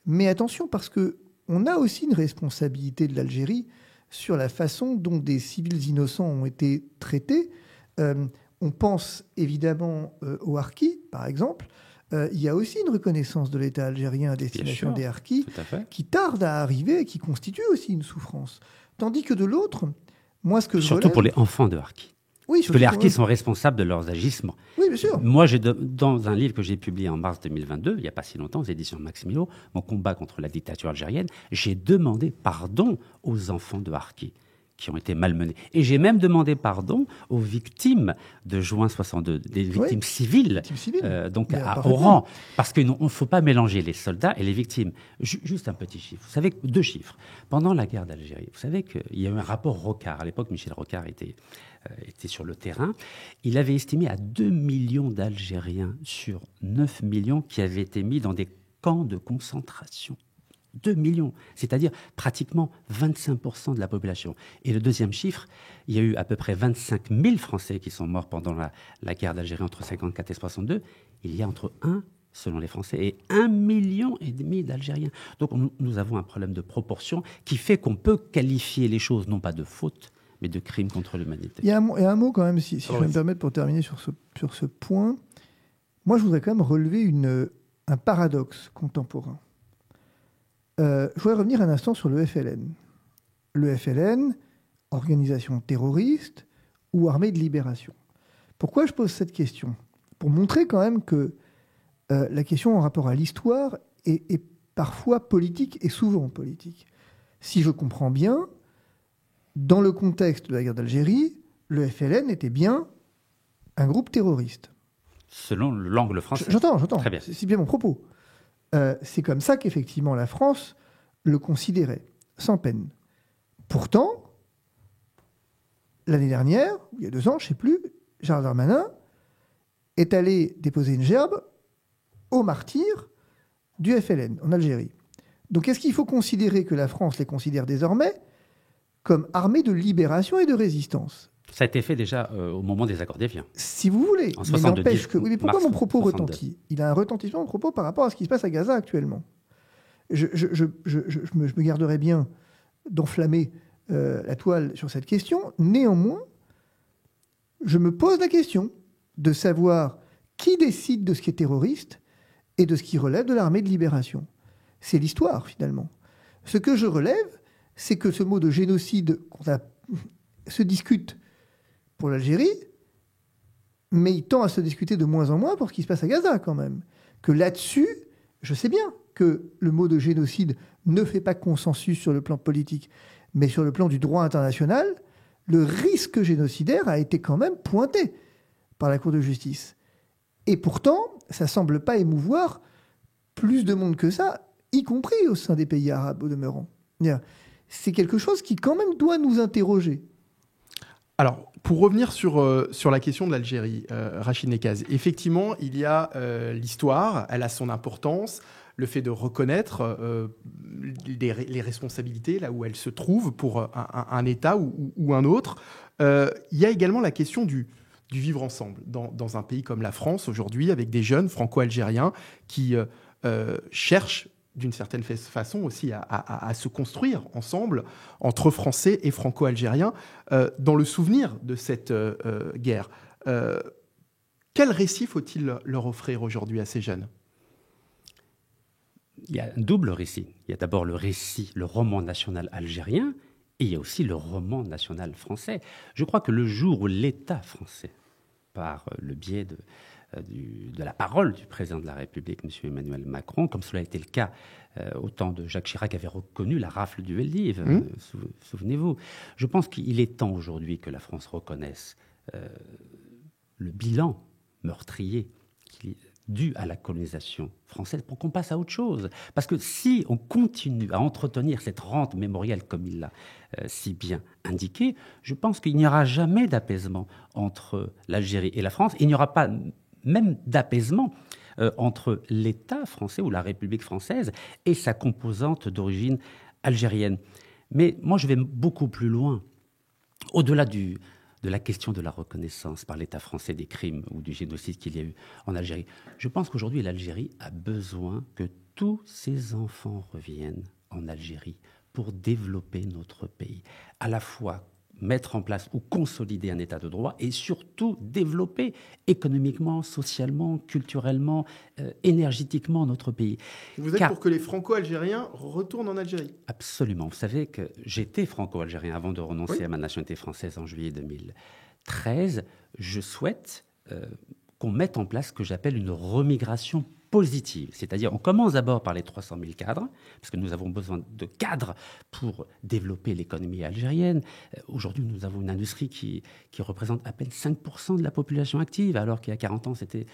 Speaker 3: Mais attention, parce qu'on a aussi une responsabilité de l'Algérie sur la façon dont des civils innocents ont été traités. On pense évidemment aux harkis, par exemple. Il y a aussi une reconnaissance de l'État algérien à destination des harkis qui tarde à arriver et qui constitue aussi une souffrance. Tandis que de l'autre, moi, ce que je
Speaker 1: Surtout pour les enfants de harkis.
Speaker 3: Oui,
Speaker 1: parce que les harkis sont responsables de leurs agissements.
Speaker 3: Oui, bien sûr.
Speaker 1: Moi, dans un livre que j'ai publié en mars 2022, il n'y a pas si longtemps, aux éditions Max Milo, Mon combat contre la dictature algérienne, j'ai demandé pardon aux enfants de harkis qui ont été malmenés. Et j'ai même demandé pardon aux victimes de juin 62, des victimes civiles, donc à Oran. Parce qu'il ne faut pas mélanger les soldats et les victimes. Juste un petit chiffre. Vous savez, 2 chiffres. Pendant la guerre d'Algérie, vous savez qu'il y a eu un rapport Rocard. À l'époque, Michel Rocard était sur le terrain. Il avait estimé à 2 millions d'Algériens sur 9 millions qui avaient été mis dans des camps de concentration. 2 millions, c'est-à-dire pratiquement 25% de la population. Et le deuxième chiffre, il y a eu à peu près 25 000 Français qui sont morts pendant la guerre d'Algérie entre 1954 et 1962. Il y a entre 1, selon les Français, et 1,5 million d'Algériens. Donc nous avons un problème de proportion qui fait qu'on peut qualifier les choses non pas de faute, mais de crimes contre l'humanité.
Speaker 3: Il y a un mot quand même, si je peux me permettre pour terminer sur ce point. Moi, je voudrais quand même relever un paradoxe contemporain. Je voudrais revenir un instant sur le FLN. Le FLN, organisation terroriste ou armée de libération. Pourquoi je pose cette question ? Pour montrer quand même que la question en rapport à l'histoire est parfois politique et souvent politique. Si je comprends bien, dans le contexte de la guerre d'Algérie, le FLN était bien un groupe terroriste.
Speaker 1: Selon l'angle français.
Speaker 3: J'entends.
Speaker 1: Très bien.
Speaker 3: C'est bien mon propos. C'est comme ça qu'effectivement la France le considérait, sans peine. Pourtant, l'année dernière, il y a 2 ans, je ne sais plus, Gérald Darmanin est allé déposer une gerbe aux martyrs du FLN en Algérie. Donc est-ce qu'il faut considérer que la France les considère désormais comme armée de libération et de résistance ?
Speaker 1: Ça a été fait déjà au moment des accords d'Évian.
Speaker 3: Si vous voulez.
Speaker 1: En
Speaker 3: mais n'empêche que...
Speaker 1: Oui,
Speaker 3: mais pourquoi mon propos retentit ? Il a un retentissement de propos par rapport à ce qui se passe à Gaza actuellement. Je me garderai bien d'enflammer la toile sur cette question. Néanmoins, je me pose la question de savoir qui décide de ce qui est terroriste et de ce qui relève de l'armée de libération. C'est l'histoire, finalement. Ce que je relève, c'est que ce mot de génocide se discute pour l'Algérie, mais il tend à se discuter de moins en moins pour ce qui se passe à Gaza, quand même. Que là-dessus, je sais bien que le mot de génocide ne fait pas consensus sur le plan politique, mais sur le plan du droit international, le risque génocidaire a été quand même pointé par la Cour de justice. Et pourtant, ça ne semble pas émouvoir plus de monde que ça, y compris au sein des pays arabes, au demeurant. C'est quelque chose qui, quand même, doit nous interroger.
Speaker 2: Alors, pour revenir sur la question de l'Algérie, Rachid Nekaz, effectivement, il y a l'histoire, elle a son importance, le fait de reconnaître les responsabilités là où elles se trouvent pour un État ou un autre. Il y a également la question du vivre ensemble dans un pays comme la France aujourd'hui, avec des jeunes franco-algériens qui cherchent d'une certaine façon aussi à se construire ensemble entre Français et Franco-Algériens dans le souvenir de cette guerre. Quel récit faut-il leur offrir aujourd'hui à ces jeunes ?
Speaker 1: Il y a un double récit. Il y a d'abord le récit, le roman national algérien, et il y a aussi le roman national français. Je crois que le jour où l'État français, par le biais de la parole du président de la République, M. Emmanuel Macron, comme cela a été le cas au temps de Jacques Chirac, avait reconnu la rafle du Veldiv, souvenez-vous. Je pense qu'il est temps aujourd'hui que la France reconnaisse le bilan meurtrier dû à la colonisation française pour qu'on passe à autre chose. Parce que si on continue à entretenir cette rente mémorielle comme il l'a si bien indiqué, je pense qu'il n'y aura jamais d'apaisement entre l'Algérie et la France. Il n'y aura pas même d'apaisement entre l'État français ou la République française et sa composante d'origine algérienne. Mais moi, je vais beaucoup plus loin. Au-delà de la question de la reconnaissance par l'État français des crimes ou du génocide qu'il y a eu en Algérie. Je pense qu'aujourd'hui, l'Algérie a besoin que tous ses enfants reviennent en Algérie pour développer notre pays. À la fois mettre en place ou consolider un état de droit et surtout développer économiquement, socialement, culturellement, énergétiquement notre pays.
Speaker 2: Vous êtes pour que les Franco-Algériens retournent en Algérie ?
Speaker 1: Absolument. Vous savez que j'étais franco-algérien avant de renoncer à ma nationalité française en juillet 2013. Je souhaite qu'on mette en place ce que j'appelle une remigration positive. C'est-à-dire, on commence d'abord par les 300 000 cadres, parce que nous avons besoin de cadres pour développer l'économie algérienne. Aujourd'hui, nous avons une industrie qui représente à peine 5% de la population active, alors qu'il y a 40 ans, c'était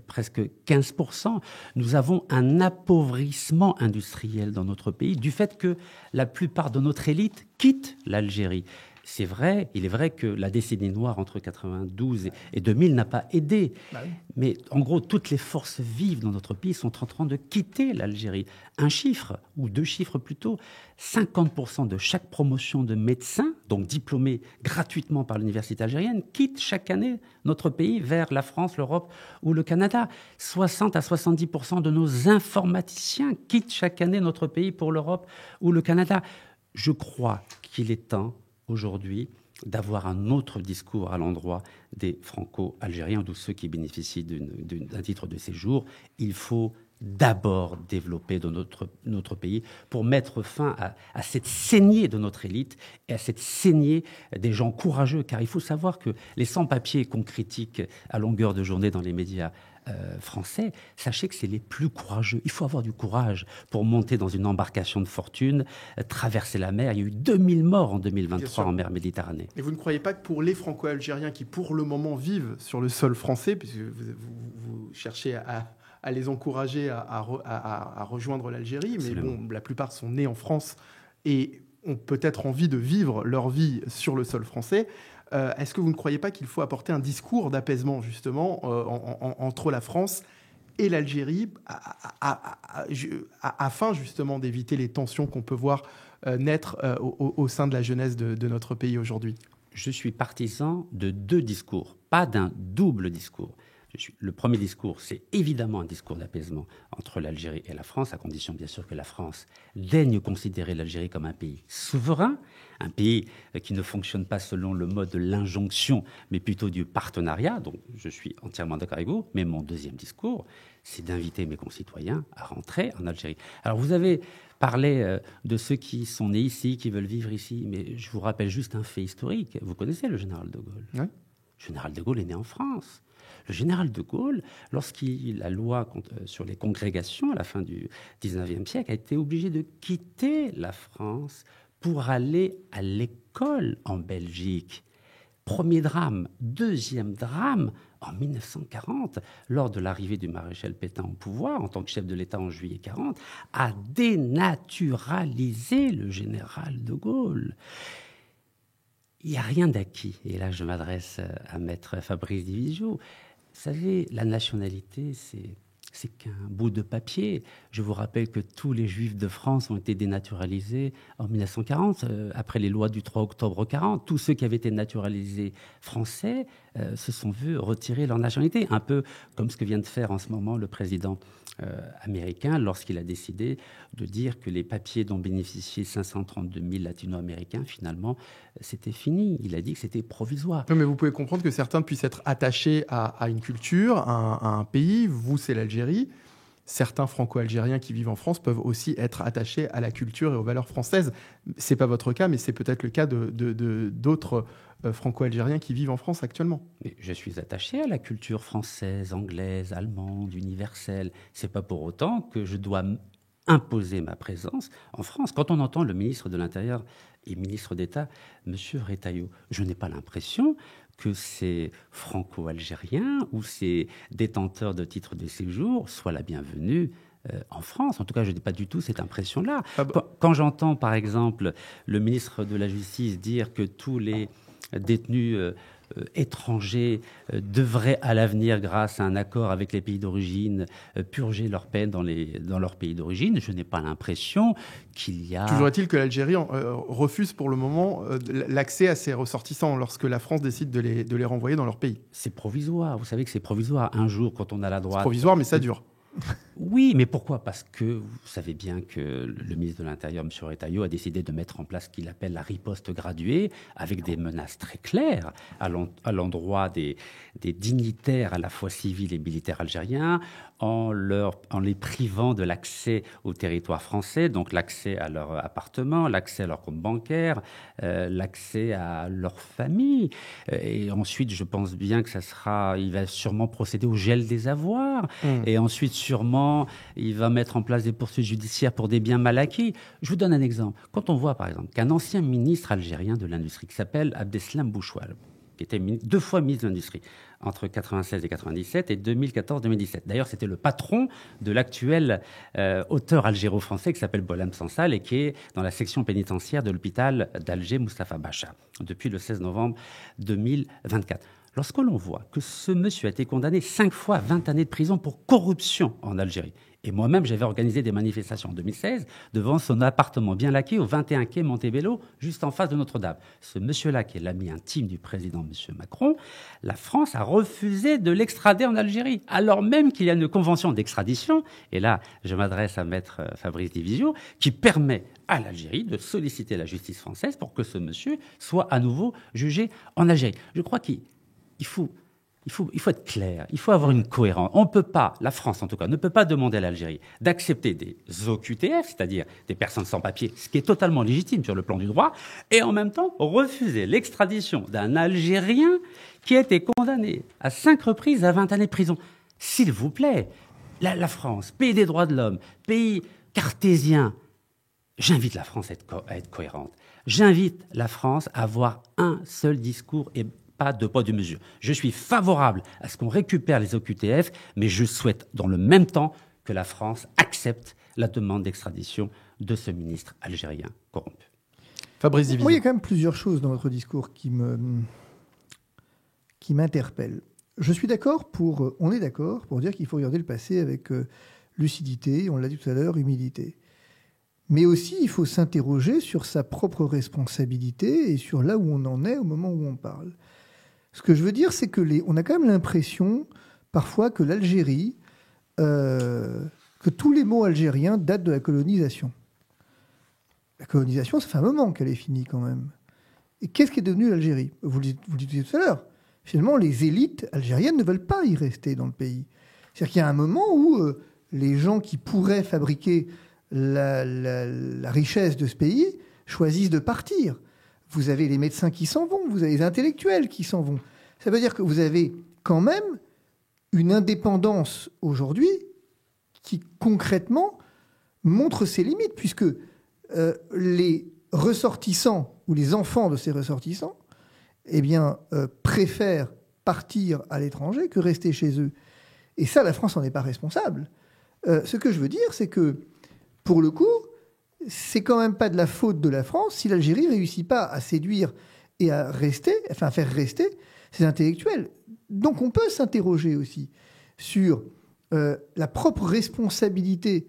Speaker 1: presque 15%. Nous avons un appauvrissement industriel dans notre pays du fait que la plupart de notre élite quitte l'Algérie. C'est vrai, il est vrai que la décennie noire entre 92 et 2000 n'a pas aidé. Bah oui. Mais en gros, toutes les forces vives dans notre pays sont en train de quitter l'Algérie. Un chiffre, ou 2 chiffres plutôt, 50% de chaque promotion de médecins, donc diplômés gratuitement par l'université algérienne, quitte chaque année notre pays vers la France, l'Europe ou le Canada. 60 à 70% de nos informaticiens quittent chaque année notre pays pour l'Europe ou le Canada. Je crois qu'il est temps aujourd'hui d'avoir un autre discours à l'endroit des Franco-Algériens ou de ceux qui bénéficient d'un titre de séjour. Il faut d'abord développer dans notre pays pour mettre fin à cette saignée de notre élite et à cette saignée des gens courageux. Car il faut savoir que les sans-papiers qu'on critique à longueur de journée dans les médias français, sachez que c'est les plus courageux. Il faut avoir du courage pour monter dans une embarcation de fortune, traverser la mer. Il y a eu 2000 morts en 2023 en mer Méditerranée.
Speaker 2: Et vous ne croyez pas que pour les Franco-Algériens qui, pour le moment, vivent sur le sol français, puisque vous cherchez à les encourager à rejoindre l'Algérie, mais bon, la plupart sont nés en France et ont peut-être envie de vivre leur vie sur le sol français. Est-ce que vous ne croyez pas qu'il faut apporter un discours d'apaisement, justement, entre la France et l'Algérie, afin, justement, d'éviter les tensions qu'on peut voir naître au sein de la jeunesse de notre pays aujourd'hui?
Speaker 1: Je suis partisan de 2 discours, pas d'un double discours. Le premier discours, c'est évidemment un discours d'apaisement entre l'Algérie et la France, à condition bien sûr que la France daigne considérer l'Algérie comme un pays souverain, un pays qui ne fonctionne pas selon le mode de l'injonction, mais plutôt du partenariat. Donc je suis entièrement d'accord avec vous. Mais mon deuxième discours, c'est d'inviter mes concitoyens à rentrer en Algérie. Alors vous avez parlé de ceux qui sont nés ici, qui veulent vivre ici, mais je vous rappelle juste un fait historique. Vous connaissez le général de Gaulle?
Speaker 2: Oui.
Speaker 1: Le général de Gaulle est né en France. Le général de Gaulle, la loi sur les congrégations à la fin du 19e siècle, a été obligé de quitter la France pour aller à l'école en Belgique. Premier drame. Deuxième drame, en 1940, lors de l'arrivée du maréchal Pétain au pouvoir, en tant que chef de l'État en juillet 40, a dénaturalisé le général de Gaulle. Il n'y a rien d'acquis. Et là, je m'adresse à maître Fabrice Divigiou. Vous savez, la nationalité, c'est qu'un bout de papier. Je vous rappelle que tous les Juifs de France ont été dénaturalisés en 1940, après les lois du 3 octobre 40. Tous ceux qui avaient été naturalisés français se sont vus retirer leur nationalité, un peu comme ce que vient de faire en ce moment le président américain lorsqu'il a décidé de dire que les papiers dont bénéficiaient 532 000 latino-américains, finalement, c'était fini. Il a dit que c'était provisoire.
Speaker 2: Non, mais vous pouvez comprendre que certains puissent être attachés à une culture, à un pays. Vous, c'est l'Algérie. Certains franco-algériens qui vivent en France peuvent aussi être attachés à la culture et aux valeurs françaises. Ce n'est pas votre cas, mais c'est peut-être le cas d'autres franco-algériens qui vivent en France actuellement.
Speaker 1: Mais je suis attaché à la culture française, anglaise, allemande, universelle. Ce n'est pas pour autant que je dois imposer ma présence en France. Quand on entend le ministre de l'Intérieur et ministre d'État, M. Retailleau, je n'ai pas l'impression que ces franco-algériens ou ces détenteurs de titres de séjour soient la bienvenue en France. En tout cas, je n'ai pas du tout cette impression-là. Quand j'entends, par exemple, le ministre de la Justice dire que tous les détenus étrangers devraient à l'avenir, grâce à un accord avec les pays d'origine, purger leur peine dans leur pays d'origine, je n'ai pas l'impression qu'il y a...
Speaker 2: Toujours est-il que l'Algérie refuse pour le moment l'accès à ses ressortissants lorsque la France décide de les renvoyer dans leur pays.
Speaker 1: C'est provisoire. Vous savez que c'est provisoire. Un jour, quand on a la droite...
Speaker 2: C'est provisoire, mais ça dure.
Speaker 1: Oui, mais pourquoi? Parce que vous savez bien que le ministre de l'Intérieur, M. Retailleau, a décidé de mettre en place ce qu'il appelle la riposte graduée, avec des menaces très claires à l'endroit des dignitaires à la fois civils et militaires algériens, en les privant de l'accès au territoire français, donc l'accès à leur appartement, l'accès à leur compte bancaire, l'accès à leur famille. Et ensuite, je pense bien que il va sûrement procéder au gel des avoirs. Et ensuite, sûrement, il va mettre en place des poursuites judiciaires pour des biens mal acquis. Je vous donne un exemple. Quand on voit, par exemple, qu'un ancien ministre algérien de l'Industrie, qui s'appelle Abdeslam Bouchoual, qui était 2 fois ministre de l'Industrie, entre 1996 et 1997 et 2014-2017. D'ailleurs, c'était le patron de l'actuel auteur algéro-français qui s'appelle Boualem Sansal et qui est dans la section pénitentiaire de l'hôpital d'Alger, Moustapha Bacha, depuis le 16 novembre 2024. lorsque l'on voit que ce monsieur a été condamné 5 fois à 20 années de prison pour corruption en Algérie, et moi-même j'avais organisé des manifestations en 2016 devant son appartement bien laqué au 21 quai Montebello, juste en face de Notre-Dame. Ce monsieur-là, qui est l'ami intime du président M. Macron, la France a refusé de l'extrader en Algérie, alors même qu'il y a une convention d'extradition, et là je m'adresse à maître Fabrice Divisio, qui permet à l'Algérie de solliciter la justice française pour que ce monsieur soit à nouveau jugé en Algérie. Je crois qu'il faut être clair, il faut avoir une cohérence. On ne peut pas, la France en tout cas, ne peut pas demander à l'Algérie d'accepter des OQTF, c'est-à-dire des personnes sans papier, ce qui est totalement légitime sur le plan du droit, et en même temps refuser l'extradition d'un Algérien qui a été condamné à 5 reprises à 20 années de prison. S'il vous plaît, la France, pays des droits de l'homme, pays cartésien, j'invite la France à être cohérente. J'invite la France à avoir un seul discours et pas de poids de mesure. Je suis favorable à ce qu'on récupère les OQTF, mais je souhaite dans le même temps que la France accepte la demande d'extradition de ce ministre algérien corrompu.
Speaker 2: Fabrice Divisio.
Speaker 3: Moi, il y a quand même plusieurs choses dans votre discours qui m'interpellent. On est d'accord pour dire qu'il faut regarder le passé avec lucidité, on l'a dit tout à l'heure, humilité. Mais aussi, il faut s'interroger sur sa propre responsabilité et sur là où on en est au moment où on parle. Ce que je veux dire, c'est que on a quand même l'impression, parfois, que l'Algérie, que tous les mots algériens datent de la colonisation. La colonisation, ça fait un moment qu'elle est finie quand même. Et qu'est-ce qui est devenu l'Algérie ? Vous le disiez tout à l'heure. Finalement, les élites algériennes ne veulent pas y rester dans le pays. C'est-à-dire qu'il y a un moment où les gens qui pourraient fabriquer la richesse de ce pays choisissent de partir. Vous avez les médecins qui s'en vont, vous avez les intellectuels qui s'en vont. Ça veut dire que vous avez quand même une indépendance aujourd'hui qui concrètement montre ses limites, puisque les ressortissants ou les enfants de ces ressortissants préfèrent partir à l'étranger que rester chez eux. Et ça, la France n'en est pas responsable. Ce que je veux dire, c'est que, pour le coup, c'est quand même pas de la faute de la France si l'Algérie ne réussit pas à séduire et à faire rester ses intellectuels. Donc on peut s'interroger aussi sur la propre responsabilité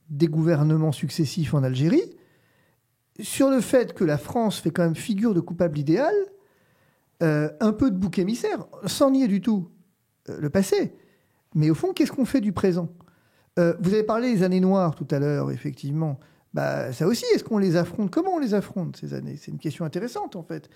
Speaker 3: des gouvernements successifs en Algérie, sur le fait que la France fait quand même figure de coupable idéal, un peu de bouc émissaire, sans nier du tout le passé. Mais au fond, qu'est-ce qu'on fait du présent ? Vous avez parlé des années noires tout à l'heure, effectivement. Ça aussi, est-ce qu'on les affronte ? Comment on les affronte, ces années ? C'est une question intéressante, en fait.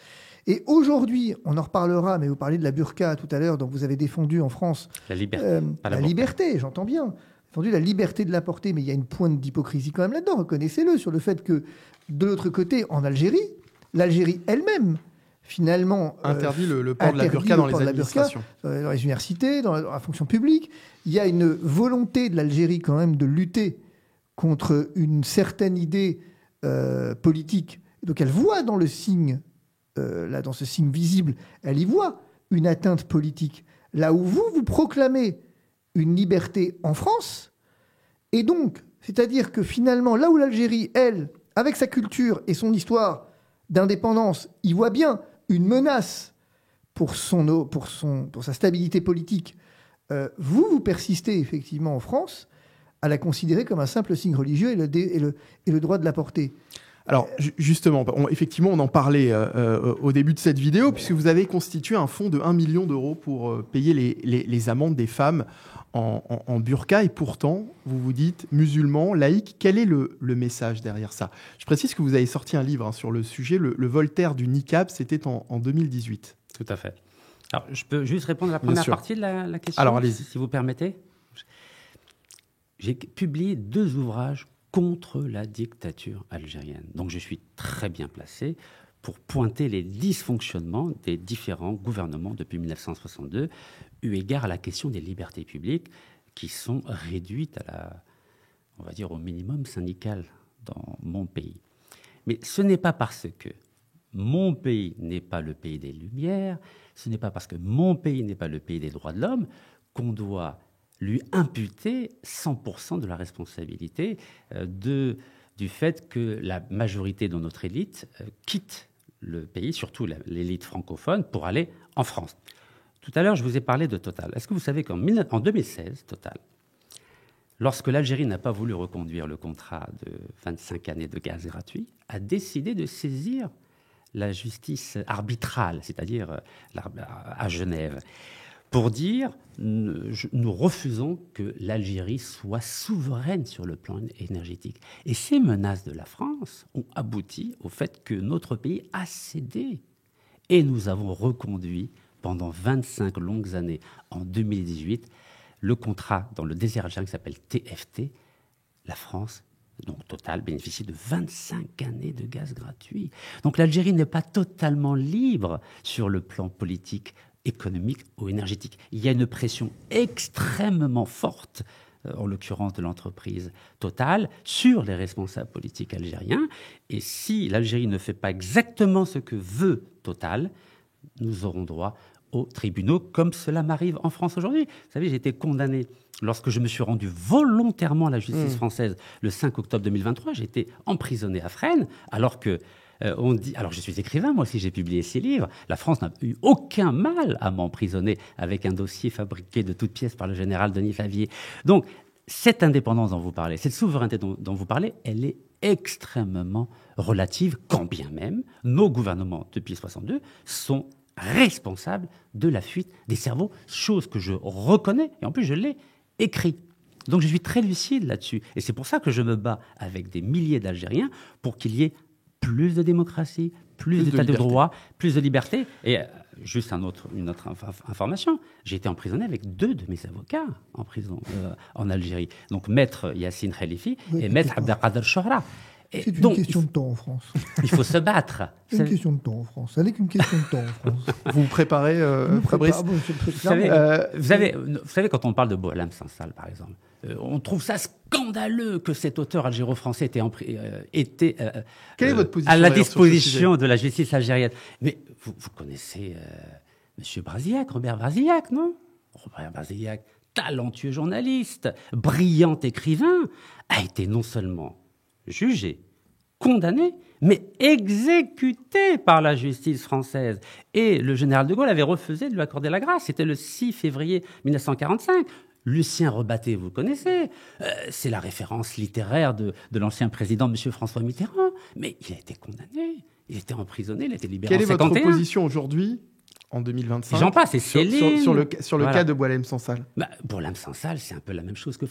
Speaker 3: Et aujourd'hui, on en reparlera, mais vous parlez de la burqa tout à l'heure, dont vous avez défendu en France...
Speaker 1: La liberté.
Speaker 3: La liberté, j'entends bien. Défendu la liberté de la porter, mais il y a une pointe d'hypocrisie quand même là-dedans, reconnaissez-le, sur le fait que, de l'autre côté, en Algérie, l'Algérie elle-même, finalement...
Speaker 2: interdit le port de la burqa dans les administrations.
Speaker 3: Dans les universités, dans la fonction publique. Il y a une volonté de l'Algérie quand même de lutter contre une certaine idée politique. Donc elle voit dans le signe, dans ce signe visible, elle y voit une atteinte politique. Là où vous proclamez une liberté en France, et donc, c'est-à-dire que finalement, là où l'Algérie, elle, avec sa culture et son histoire d'indépendance, y voit bien une menace pour sa stabilité politique, vous persistez effectivement en France à la considérer comme un simple signe religieux et le droit de la porter.
Speaker 2: Alors, justement, effectivement, on en parlait au début de cette vidéo, puisque vous avez constitué un fonds de 1 million d'euros pour payer les amendes des femmes en burqa. Et pourtant, vous vous dites musulman, laïque. Quel est le message derrière ça ? Je précise que vous avez sorti un livre sur le sujet, le Voltaire du niqab, c'était en 2018.
Speaker 1: Tout à fait. Alors, je peux juste répondre à la première partie de la question,
Speaker 2: alors, allez-y.
Speaker 1: Si vous permettez. J'ai publié 2 ouvrages contre la dictature algérienne. Donc je suis très bien placé pour pointer les dysfonctionnements des différents gouvernements depuis 1962, eu égard à la question des libertés publiques qui sont réduites on va dire, au minimum syndical dans mon pays. Mais ce n'est pas parce que mon pays n'est pas le pays des Lumières, ce n'est pas parce que mon pays n'est pas le pays des droits de l'homme qu'on doit lui imputer 100% de la responsabilité du fait que la majorité de notre élite quitte le pays, surtout l'élite francophone, pour aller en France. Tout à l'heure, je vous ai parlé de Total. Est-ce que vous savez qu'en 2016, Total, lorsque l'Algérie n'a pas voulu reconduire le contrat de 25 années de gaz gratuit, a décidé de saisir la justice arbitrale, c'est-à-dire à Genève, pour dire nous refusons que l'Algérie soit souveraine sur le plan énergétique. Et ces menaces de la France ont abouti au fait que notre pays a cédé. Et nous avons reconduit pendant 25 longues années, en 2018, le contrat dans le désert algérien qui s'appelle TFT. La France, donc Total, bénéficie de 25 années de gaz gratuit. Donc l'Algérie n'est pas totalement libre sur le plan politique, économique ou énergétique. Il y a une pression extrêmement forte, en l'occurrence de l'entreprise Total, sur les responsables politiques algériens. Et si l'Algérie ne fait pas exactement ce que veut Total, nous aurons droit aux tribunaux, comme cela m'arrive en France aujourd'hui. Vous savez, j'ai été condamné lorsque je me suis rendu volontairement à la justice française le 5 octobre 2023. J'ai été emprisonné à Fresnes, alors que on dit... Alors, je suis écrivain, moi aussi, j'ai publié 6 livres. La France n'a eu aucun mal à m'emprisonner avec un dossier fabriqué de toutes pièces par le général Denis Favier. Donc, cette indépendance dont vous parlez, cette souveraineté dont vous parlez, elle est extrêmement relative, quand bien même nos gouvernements, depuis 1962, sont responsables de la fuite des cerveaux, chose que je reconnais, et en plus je l'ai écrit. Donc je suis très lucide là-dessus. Et c'est pour ça que je me bats avec des milliers d'Algériens pour qu'il y ait plus de démocratie, plus d'état de droit, plus de liberté. Et juste une autre information, j'ai été emprisonné avec 2 de mes avocats en prison en Algérie. Donc Maître Yassine Khalifi et Maître Abdelkader Chouhra.
Speaker 3: C'est une question de temps en France.
Speaker 1: Il faut se battre.
Speaker 3: C'est une question de temps en France. Ça n'est qu'une question de temps en France.
Speaker 2: Vous vous préparez, Fabrice?
Speaker 1: Vous savez, quand on parle de Boualem Sansal, par exemple, on trouve ça scandaleux que cet auteur algéro-français était
Speaker 2: Quelle est votre position
Speaker 1: à la disposition de la justice algérienne. Mais vous connaissez M. Brasillac, Robert Brasillac, non? Robert Brasillac, talentueux journaliste, brillant écrivain, a été non seulement jugé, condamné, mais exécuté par la justice française. Et le général de Gaulle avait refusé de lui accorder la grâce. C'était le 6 février 1945. Lucien Rebatté, vous le connaissez, c'est la référence littéraire de l'ancien président, M. François Mitterrand. Mais il a été condamné, il a été emprisonné, il a été libéré en 1951. Quelle est
Speaker 2: votre position aujourd'hui, en 2025,
Speaker 1: j'en passe, c'est Céline.
Speaker 2: Sur le cas de Boualem Sansal?
Speaker 1: Boualem Sansal, c'est un peu la même chose que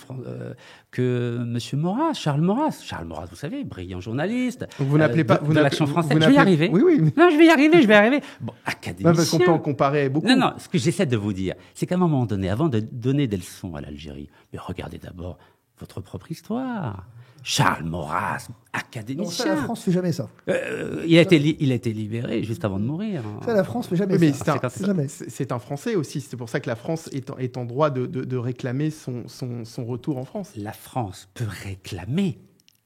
Speaker 1: M. Maurras, Charles Maurras. Charles Maurras, vous savez, brillant journaliste.
Speaker 2: Donc vous n'appelez pas
Speaker 1: de l'Action française. Je vais y arriver.
Speaker 2: Oui.
Speaker 1: Non, je vais y arriver. Bon, académicien.
Speaker 2: Parce qu'on peut en comparer beaucoup.
Speaker 1: Non, ce que j'essaie de vous dire, c'est qu'à un moment donné, avant de donner des leçons à l'Algérie, mais regardez d'abord votre propre histoire. Charles Maurras, académicien. Non,
Speaker 3: ça, la France fait jamais ça.
Speaker 1: Il a été libéré juste avant de mourir.
Speaker 3: Ça, la France fait jamais ça.
Speaker 2: Mais c'est un Français aussi. C'est pour ça que la France est en droit de réclamer son retour en France.
Speaker 1: La France peut réclamer.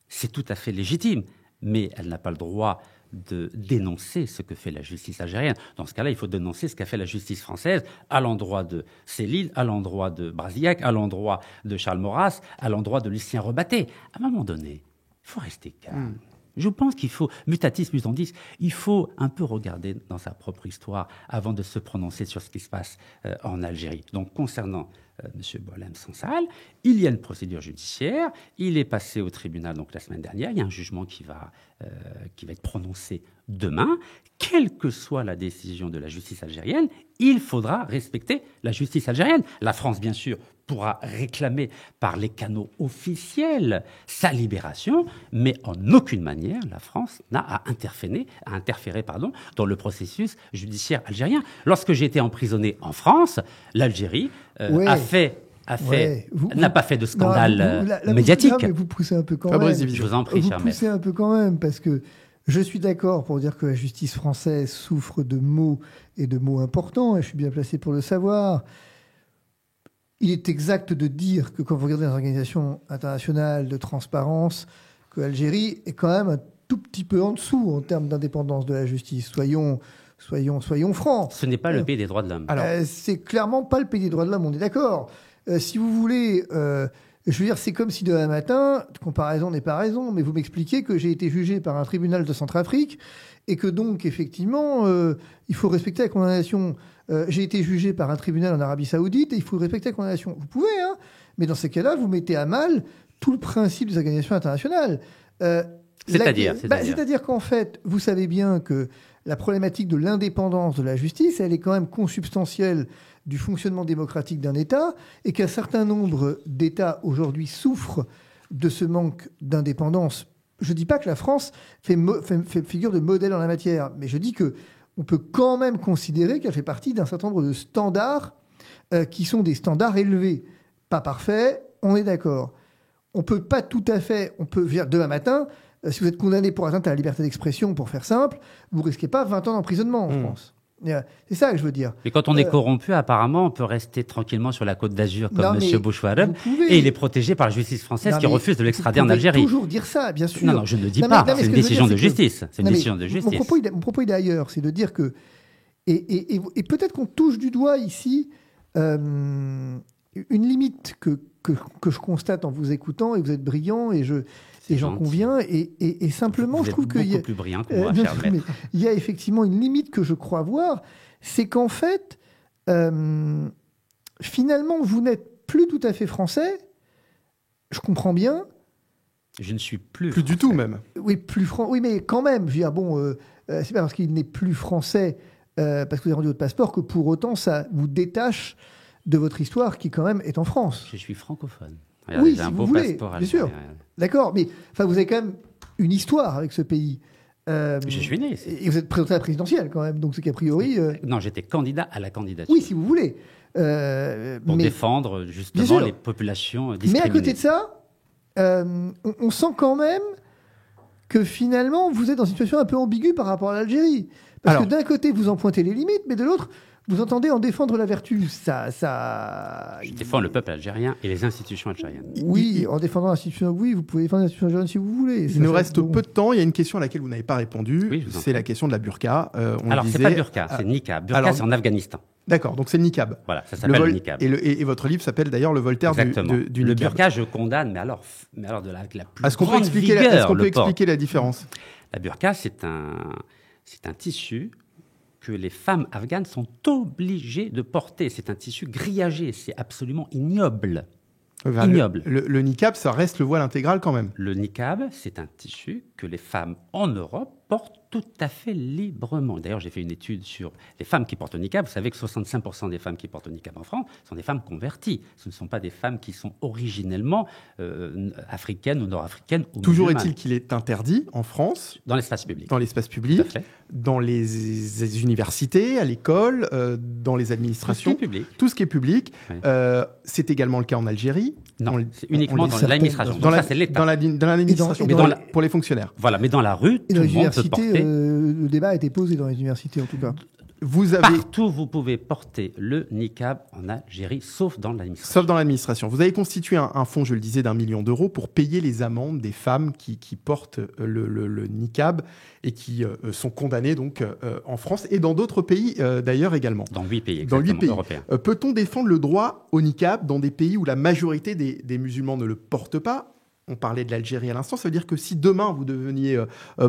Speaker 1: C'est tout à fait légitime. Mais elle n'a pas le droit de dénoncer ce que fait la justice algérienne. Dans ce cas-là, il faut dénoncer ce qu'a fait la justice française à l'endroit de Céline, à l'endroit de Brasillac, à l'endroit de Charles Maurras, à l'endroit de Lucien Rebatté. À un moment donné, il faut rester calme. Je pense qu'il faut, mutatis mutandis, il faut un peu regarder dans sa propre histoire avant de se prononcer sur ce qui se passe en Algérie. Donc, concernant M. Boualem Sansal, il y a une procédure judiciaire, il est passé au tribunal donc la semaine dernière, il y a un jugement qui va être prononcé demain. Quelle que soit la décision de la justice algérienne, il faudra respecter la justice algérienne. La France, bien sûr, pourra réclamer par les canaux officiels sa libération, mais en aucune manière la France n'a à interférer dans le processus judiciaire algérien. Lorsque j'ai été emprisonné en France, l'Algérie n'a pas fait de scandale médiatique.
Speaker 3: Mais vous poussez un peu quand même.
Speaker 1: Je vous en prie, cher maître.
Speaker 3: Vous poussez un peu quand même, parce que je suis d'accord pour dire que la justice française souffre de maux et de maux importants, et je suis bien placé pour le savoir. Il est exact de dire que quand vous regardez les organisations internationales de transparence, que l'Algérie est quand même un tout petit peu en dessous en termes d'indépendance de la justice. Soyons francs.
Speaker 1: Ce n'est pas le pays des droits de l'homme.
Speaker 3: C'est clairement pas le pays des droits de l'homme, on est d'accord. Si vous voulez, Je veux dire, c'est comme si demain matin, comparaison n'est pas raison, mais vous m'expliquez que j'ai été jugé par un tribunal de Centrafrique et que donc, effectivement, il faut respecter la condamnation. J'ai été jugé par un tribunal en Arabie Saoudite et il faut respecter la condamnation. Vous pouvez, hein, mais dans ces cas-là, vous mettez à mal tout le principe des organisations internationales. C'est-à-dire qu'en fait, vous savez bien que la problématique de l'indépendance de la justice, elle est quand même consubstantielle du fonctionnement démocratique d'un État et qu'un certain nombre d'États aujourd'hui souffrent de ce manque d'indépendance. Je ne dis pas que la France fait figure de modèle en la matière, mais je dis qu'on peut quand même considérer qu'elle fait partie d'un certain nombre de standards qui sont des standards élevés. Pas parfaits, on est d'accord. On peut pas tout à fait... On peut dire demain matin, si vous êtes condamné pour atteinte à la liberté d'expression, pour faire simple, vous ne risquez pas 20 ans d'emprisonnement en France. C'est ça que je veux dire.
Speaker 1: Mais quand on est corrompu, apparemment, on peut rester tranquillement sur la Côte d'Azur comme M. Bouchouarem et il est protégé par la justice française qui refuse de l'extrader en Algérie.
Speaker 3: Vous pouvez toujours dire ça, bien sûr.
Speaker 1: Non, je ne dis pas. C'est une décision de justice. C'est une décision de justice.
Speaker 3: Mon propos, il est ailleurs. C'est de dire que... Et peut-être qu'on touche du doigt ici une limite que je constate en vous écoutant, et vous êtes brillant, et j'en conviens, et simplement,
Speaker 1: vous
Speaker 3: je trouve qu'il y a...
Speaker 1: beaucoup plus brillant que moi, cher maître.
Speaker 3: Il y a effectivement une limite que je crois voir, c'est qu'en fait, finalement, vous n'êtes plus tout à fait français, je comprends bien.
Speaker 1: Je ne suis plus
Speaker 2: français. Du tout, même.
Speaker 3: Oui, oui, mais quand même, je veux dire, bon, c'est pas parce qu'il n'est plus français, parce que vous avez rendu votre passeport, que pour autant, ça vous détache de votre histoire qui, quand même, est en France.
Speaker 1: Je suis francophone.
Speaker 3: Regardez, oui, si vous voulez, bien sûr. D'accord, mais enfin, vous avez quand même une histoire avec ce pays.
Speaker 1: Je suis né ici.
Speaker 3: Et vous êtes présenté à la présidentielle, quand même, donc c'est qu'a priori...
Speaker 1: Non, j'étais candidat à la candidature.
Speaker 3: Oui, si vous voulez.
Speaker 1: Pour défendre, justement, les populations discriminées.
Speaker 3: Mais à côté de ça, on sent quand même que, finalement, vous êtes dans une situation un peu ambiguë par rapport à l'Algérie. Parce que d'un côté, vous en pointez les limites, mais de l'autre... Vous entendez en défendre la vertu,
Speaker 1: Je défends le peuple algérien et les institutions algériennes.
Speaker 3: Oui, en défendant l'institution, oui, vous pouvez défendre l'institution algérienne si vous voulez.
Speaker 2: Il nous reste peu de temps. Il y a une question à laquelle vous n'avez pas répondu. Oui, c'est la question de la burqa.
Speaker 1: Alors, c'est pas burqa, c'est niqab. Burqa, c'est en Afghanistan.
Speaker 2: D'accord, donc c'est le niqab.
Speaker 1: Voilà, ça s'appelle le niqab.
Speaker 2: Et votre livre s'appelle d'ailleurs Le Voltaire du niqab.
Speaker 1: Le burqa, je condamne, mais alors de la plus
Speaker 2: Est-ce qu'on
Speaker 1: grande vigueur.
Speaker 2: Est-ce qu'on peut expliquer la différence?
Speaker 1: La burqa, c'est un tissu que les femmes afghanes sont obligées de porter. C'est un tissu grillagé, c'est absolument ignoble. Ignoble.
Speaker 2: Le niqab, ça reste le voile intégral quand même.
Speaker 1: Le niqab, c'est un tissu que les femmes en Europe portent tout à fait librement. D'ailleurs, j'ai fait une étude sur les femmes qui portent le niqab. Vous savez que 65% des femmes qui portent le niqab en France sont des femmes converties. Ce ne sont pas des femmes qui sont originellement africaines ou nord-africaines. Ou
Speaker 2: toujours
Speaker 1: musulmanes.
Speaker 2: est-il qu'il est interdit en France.
Speaker 1: Dans l'espace public.
Speaker 2: Dans l'espace public, dans les universités, à l'école, dans les administrations.
Speaker 1: Tout ce qui est public.
Speaker 2: Tout ce qui est public. Oui. C'est également le cas en Algérie.
Speaker 1: Non, c'est uniquement dans l'administration.
Speaker 2: Dans l'administration, pour les fonctionnaires.
Speaker 1: Voilà, mais dans la rue, tout le monde peut porter.
Speaker 3: Le débat a été posé dans les universités, en tout cas.
Speaker 1: Partout, vous pouvez porter le niqab en Algérie, sauf dans l'administration.
Speaker 2: Sauf dans l'administration. Vous avez constitué un fonds, je le disais, d'1 million d'euros pour payer les amendes des femmes qui portent le niqab et qui sont condamnées donc, en France et dans d'autres pays d'ailleurs également.
Speaker 1: Dans 8 pays, exactement, dans 8 pays
Speaker 2: européens. Peut-on défendre le droit au niqab dans des pays où la majorité des musulmans ne le portent pas ? On parlait de l'Algérie à l'instant. Ça veut dire que si demain vous deveniez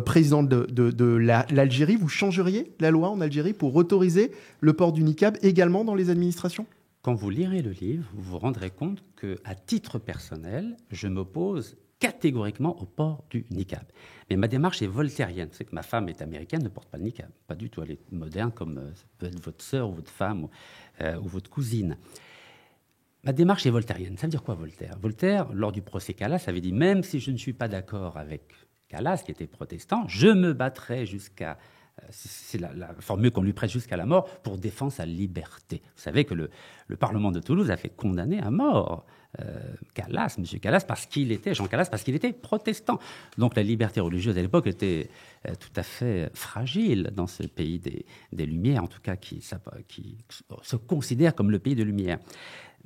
Speaker 2: président de l'Algérie, vous changeriez la loi en Algérie pour autoriser le port du niqab également dans les administrations ?
Speaker 1: Quand vous lirez le livre, vous vous rendrez compte qu'à titre personnel, je m'oppose catégoriquement au port du niqab. Mais ma démarche est voltairienne. C'est que ma femme est américaine, ne porte pas le niqab. Pas du tout. Elle est moderne comme ça peut être votre sœur ou votre femme ou votre cousine. Ma démarche est voltairienne. Ça veut dire quoi, Voltaire ? Voltaire, lors du procès Calas, avait dit « Même si je ne suis pas d'accord avec Calas, qui était protestant, je me battrai jusqu'à... » C'est la formule qu'on lui prête jusqu'à la mort pour défendre sa liberté. Vous savez que le Parlement de Toulouse a fait condamner à mort Calas, M. Calas, Jean Calas, parce qu'il était protestant. Donc la liberté religieuse à l'époque était tout à fait fragile dans ce pays des Lumières, en tout cas qui se considère comme le pays des Lumières.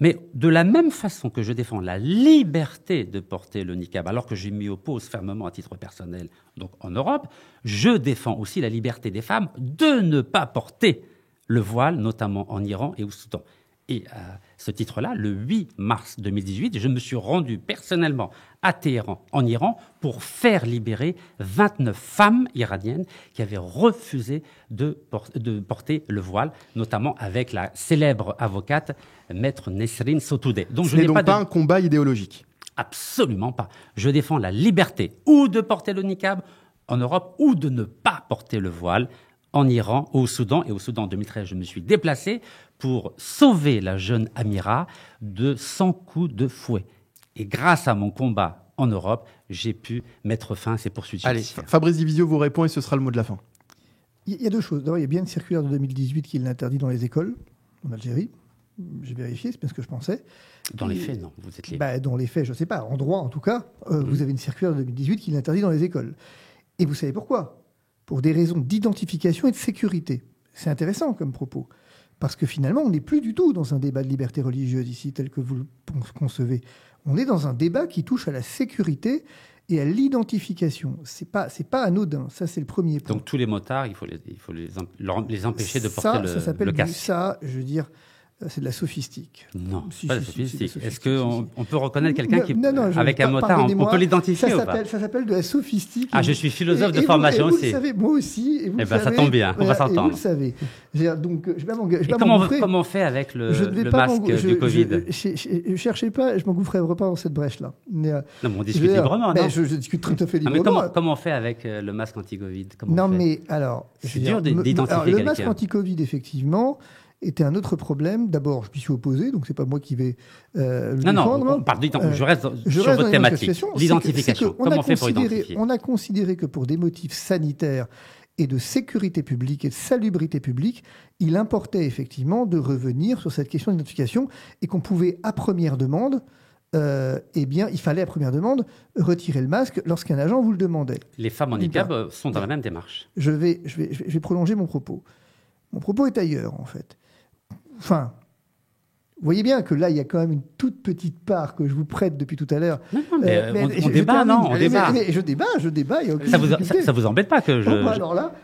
Speaker 1: Mais de la même façon que je défends la liberté de porter le niqab, alors que je m'y oppose fermement à titre personnel, donc en Europe, je défends aussi la liberté des femmes de ne pas porter le voile, notamment en Iran et au Soudan. Et à ce titre-là, le 8 mars 2018, je me suis rendu personnellement à Téhéran, en Iran, pour faire libérer 29 femmes iraniennes qui avaient refusé de porter le voile, notamment avec la célèbre avocate Maître Nesrine Sotoudeh.
Speaker 2: Donc ce n'est donc pas un combat idéologique.
Speaker 1: Absolument pas. Je défends la liberté ou de porter le niqab en Europe ou de ne pas porter le voile en Iran, au Soudan. Et au Soudan, en 2013, je me suis déplacé pour sauver la jeune Amira de 100 coups de fouet. Et grâce à mon combat en Europe, j'ai pu mettre fin à ces poursuites judiciaires.
Speaker 2: Allez, Fabrice Divisio vous répond et ce sera le mot de la fin.
Speaker 3: Il y a deux choses. D'abord, il y a bien une circulaire de 2018 qui l'interdit dans les écoles en Algérie. J'ai vérifié, c'est bien ce que je pensais.
Speaker 1: Dans les faits, non, vous êtes libre.
Speaker 3: Dans les faits, je ne sais pas. En droit, en tout cas, vous avez une circulaire de 2018 qui l'interdit dans les écoles. Et vous savez pourquoi ? Pour des raisons d'identification et de sécurité. C'est intéressant comme propos. Parce que finalement, on n'est plus du tout dans un débat de liberté religieuse ici, tel que vous le concevez. On est dans un débat qui touche à la sécurité et à l'identification. C'est pas anodin. Ça, c'est le premier point.
Speaker 1: Donc tous les motards, il faut les empêcher de porter le casque.
Speaker 3: Ça, je veux dire, c'est de la sophistique.
Speaker 1: Non, pas de la sophistique. Est-ce qu'on peut reconnaître quelqu'un qui, avec un motard, on peut l'identifier ou pas ?
Speaker 3: Ça s'appelle de la sophistique.
Speaker 1: Ah, je suis philosophe de formation aussi.
Speaker 3: Vous le savez, moi aussi. Et vous
Speaker 1: ça tombe bien, on va s'entendre.
Speaker 3: Vous le savez. Donc, je vais pas
Speaker 1: comment on fait avec le masque du Covid ?
Speaker 3: Je cherchais pas, je m'engouffrerai pas dans cette brèche-là.
Speaker 1: Non, mais on discute librement, non ?
Speaker 3: Je discute tout à fait librement.
Speaker 1: Mais comment on fait avec le masque anti-Covid ?
Speaker 3: Non, mais alors...
Speaker 1: C'est dur d'identifier quelqu'un.
Speaker 3: Le masque anti-Covid, effectivement... était un autre problème. D'abord, je m'y suis opposé, donc c'est pas moi qui vais le défendre.
Speaker 1: Non, pardon, je reste sur votre thématique. L'identification. Comment on fait pour identifier ?
Speaker 3: On a considéré que pour des motifs sanitaires et de sécurité publique et de salubrité publique, il importait effectivement de revenir sur cette question d'identification et qu'on pouvait, à première demande, il fallait à première demande retirer le masque lorsqu'un agent vous le demandait.
Speaker 1: Les femmes en niqab sont dans la même démarche.
Speaker 3: Je vais prolonger mon propos. Mon propos est ailleurs, en fait. Enfin, vous voyez bien que là, il y a quand même une toute petite part que je vous prête depuis tout à l'heure.
Speaker 1: Non, mais on débat, non, on débat.
Speaker 3: Mais je débat, il y a aucune
Speaker 1: ça vous embête pas que
Speaker 3: alors là,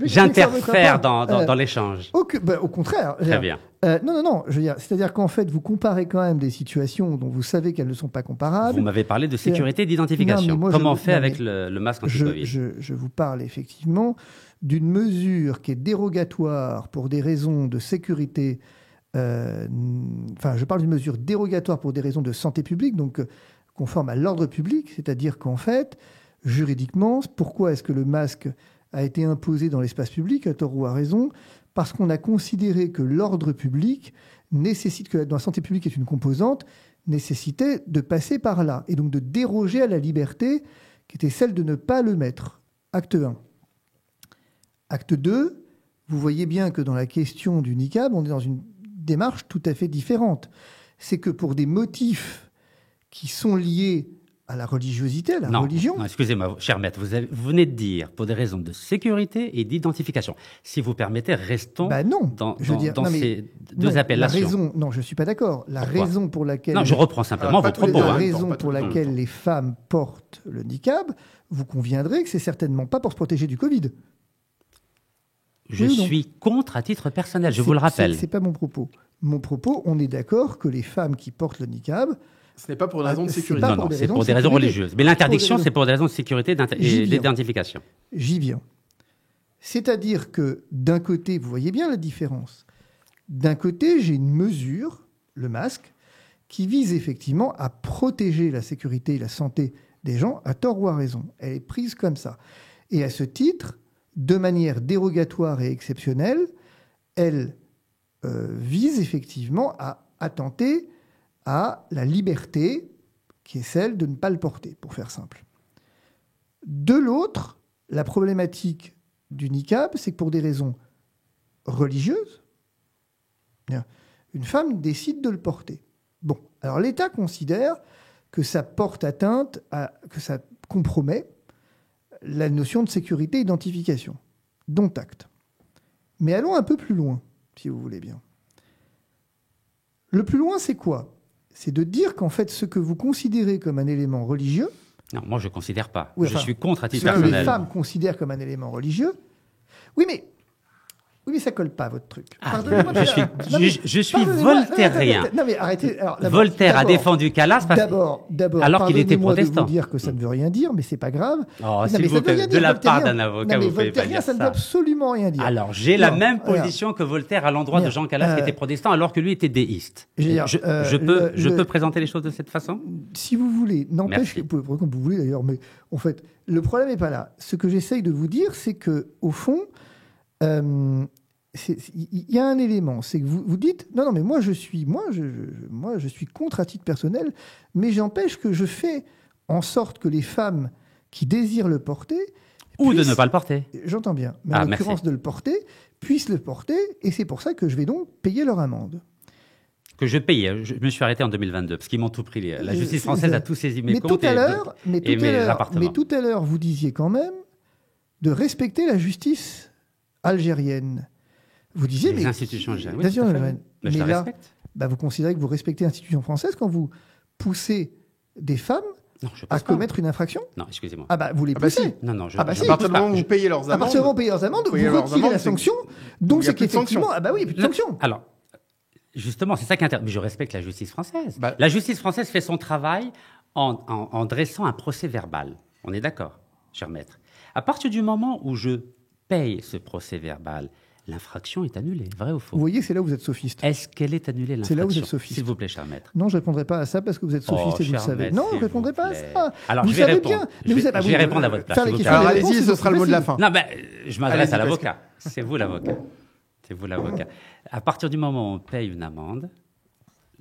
Speaker 1: j'interfère dans l'échange.
Speaker 3: Au contraire.
Speaker 1: Très bien.
Speaker 3: Non. C'est-à-dire qu'en fait, vous comparez quand même des situations dont vous savez qu'elles ne sont pas comparables.
Speaker 1: Vous m'avez parlé de sécurité et d'identification. Comment on fait avec le masque anti-Covid ?
Speaker 3: Je vous parle effectivement d'une mesure qui est dérogatoire pour des raisons de sécurité. Je parle d'une mesure dérogatoire pour des raisons de santé publique, donc conforme à l'ordre public, c'est-à-dire qu'en fait, juridiquement, pourquoi est-ce que le masque a été imposé dans l'espace public, à tort ou à raison ? Parce qu'on a considéré que l'ordre public nécessite, que dans la santé publique est une composante, nécessitait de passer par là, et donc de déroger à la liberté qui était celle de ne pas le mettre. Acte 1. Acte 2, vous voyez bien que dans la question du niqab, on est dans une démarche tout à fait différente. C'est que pour des motifs qui sont liés à la religiosité, à la religion...
Speaker 1: Non, excusez-moi, cher maître, vous venez de dire pour des raisons de sécurité et d'identification. Si vous permettez, restons dans ces deux appellations.
Speaker 3: Je ne suis pas d'accord. Raison pour laquelle...
Speaker 1: Non, je reprends simplement vos propos.
Speaker 3: La raison pour laquelle les femmes portent le niqab, vous conviendrez que c'est certainement pas pour se protéger du Covid.
Speaker 1: Je suis contre à titre personnel, je vous le rappelle.
Speaker 3: C'est pas mon propos. Mon propos, on est d'accord que les femmes qui portent le niqab...
Speaker 2: Ce n'est pas pour des raisons de sécurité.
Speaker 1: Non, c'est pour des raisons religieuses. Mais l'interdiction, c'est pour des raisons de sécurité et d'identification.
Speaker 3: J'y viens. C'est-à-dire que d'un côté, vous voyez bien la différence. D'un côté, j'ai une mesure, le masque, qui vise effectivement à protéger la sécurité et la santé des gens, à tort ou à raison. Elle est prise comme ça. Et à ce titre, de manière dérogatoire et exceptionnelle, elle vise effectivement à attenter à la liberté qui est celle de ne pas le porter, pour faire simple. De l'autre, la problématique du niqab, c'est que pour des raisons religieuses, une femme décide de le porter. Bon, alors l'État considère que ça porte atteinte, que ça compromet la notion de sécurité et d'identification, dont acte. Mais allons un peu plus loin, si vous voulez bien. Le plus loin, c'est quoi ? C'est de dire qu'en fait, ce que vous considérez comme un élément religieux...
Speaker 1: Non, moi, je ne considère pas. Je suis contre à titre personnel.
Speaker 3: Ce que les femmes considèrent comme un élément religieux... Oui, mais Oui, mais ça colle pas, votre truc.
Speaker 1: Ah,
Speaker 3: Pardonnez-moi,
Speaker 1: je suis
Speaker 3: pardonnez-moi,
Speaker 1: voltairien.
Speaker 3: Non, mais arrêtez. Alors,
Speaker 1: Voltaire a défendu Calas
Speaker 3: D'abord,
Speaker 1: alors qu'il était
Speaker 3: pardonnez-moi
Speaker 1: protestant.
Speaker 3: de vous dire que ça ne veut rien dire, mais c'est pas grave.
Speaker 1: Oh,
Speaker 3: Non,
Speaker 1: s'il
Speaker 3: mais
Speaker 1: vous
Speaker 3: ça veut
Speaker 1: plaît,
Speaker 3: rien
Speaker 1: de
Speaker 3: dire,
Speaker 1: la part
Speaker 3: voltairien.
Speaker 1: d'un avocat,
Speaker 3: Non, mais
Speaker 1: vous pouvez pas
Speaker 3: voltairien,
Speaker 1: dire
Speaker 3: ça ne veut
Speaker 1: ça.
Speaker 3: absolument rien dire.
Speaker 1: Alors, j'ai la
Speaker 3: Non,
Speaker 1: même
Speaker 3: voilà.
Speaker 1: position que Voltaire à l'endroit de
Speaker 3: Merde.
Speaker 1: Jean Calas, qui était protestant, alors que lui était déiste.
Speaker 3: Je veux dire,
Speaker 1: Je peux présenter les choses de cette façon?
Speaker 3: Si vous voulez, n'empêche
Speaker 1: Merci.
Speaker 3: que comme vous voulez d'ailleurs, mais en fait, le problème n'est pas là. Ce que j'essaye de vous dire, c'est que au fond, il y a un élément, c'est que vous dites non, mais moi je suis contre à titre personnel, mais j'empêche que je fais en sorte que les femmes qui désirent le porter
Speaker 1: Ou de ne pas le porter.
Speaker 3: J'entends bien, mais
Speaker 1: Ah,
Speaker 3: en l'occurrence
Speaker 1: merci.
Speaker 3: de le porter, puissent le porter, et c'est pour ça que je vais donc payer leur amende.
Speaker 1: Que je payais. Je me suis arrêté en 2022, parce qu'ils m'ont tout pris. La justice française a tout saisi mes
Speaker 3: Mais
Speaker 1: comptes
Speaker 3: tout à
Speaker 1: et
Speaker 3: l'heure,
Speaker 1: mes appartements.
Speaker 3: mais tout à l'heure, vous disiez quand même de respecter la justice algérienne. Vous disiez
Speaker 1: les
Speaker 3: mais
Speaker 1: institutions algériennes.
Speaker 3: Bien
Speaker 1: Oui,
Speaker 3: sûr,
Speaker 1: tout à fait.
Speaker 3: algérienne.
Speaker 1: Mais je
Speaker 3: Mais
Speaker 1: la
Speaker 3: là,
Speaker 1: respecte.
Speaker 3: vous considérez que vous respectez l'institution française quand vous poussez des femmes
Speaker 1: Non, je
Speaker 3: à
Speaker 1: pense pas.
Speaker 3: commettre une infraction.
Speaker 1: Non, excusez-moi.
Speaker 3: Ah bah vous les
Speaker 2: Ah bah
Speaker 3: poussez.
Speaker 2: si.
Speaker 1: Non, non, je
Speaker 3: Ah bah
Speaker 1: je
Speaker 3: si.
Speaker 2: À
Speaker 1: ne
Speaker 2: partir
Speaker 1: pousse
Speaker 2: du moment
Speaker 1: pas.
Speaker 2: où vous payez leurs
Speaker 3: À
Speaker 2: amendes.
Speaker 3: partir du moment où vous payez leurs amendes,
Speaker 2: Vous payez
Speaker 3: vous
Speaker 2: leurs
Speaker 3: retirez
Speaker 2: amendes,
Speaker 3: la
Speaker 2: c'est-
Speaker 3: sanction. Donc
Speaker 2: il y a
Speaker 3: c'est
Speaker 2: plus de
Speaker 3: qu'effectivement,
Speaker 2: sanction.
Speaker 3: ah bah oui, plus de sanction.
Speaker 1: Alors, justement, c'est ça qui intéresse. Mais je respecte la justice française.
Speaker 2: Bah-
Speaker 1: La justice française fait son travail en dressant un procès verbal. On est d'accord, cher maître. À partir du moment où je paye ce procès verbal, l'infraction est annulée. Vrai ou faux?
Speaker 3: Vous voyez, c'est là où vous êtes sophiste.
Speaker 1: Est-ce qu'elle est annulée, l'infraction?
Speaker 3: C'est là où vous êtes sophiste.
Speaker 1: S'il vous plaît, cher maître.
Speaker 3: Non, je ne répondrai pas à ça parce que vous êtes sophiste et vous le
Speaker 1: cher
Speaker 3: savez.
Speaker 1: maître,
Speaker 3: Non, je
Speaker 1: s'il
Speaker 3: ne répondrai
Speaker 1: vous
Speaker 3: pas à
Speaker 1: plaît.
Speaker 3: ça.
Speaker 1: Alors,
Speaker 3: vous
Speaker 1: je vais
Speaker 3: savez
Speaker 1: répondre.
Speaker 3: bien.
Speaker 1: Je vais répondre à votre place,
Speaker 3: Faire
Speaker 1: s'il
Speaker 3: les
Speaker 1: vous
Speaker 3: questions
Speaker 1: plaît.
Speaker 2: Alors
Speaker 3: et les réponses,
Speaker 2: allez-y, ce
Speaker 3: c'est
Speaker 2: sera le mot de la fin.
Speaker 1: Non, je m'adresse
Speaker 2: Allez-y,
Speaker 1: à
Speaker 2: parce
Speaker 1: l'avocat. C'est vous l'avocat. C'est vous l'avocat. À partir du moment où on paye une amende,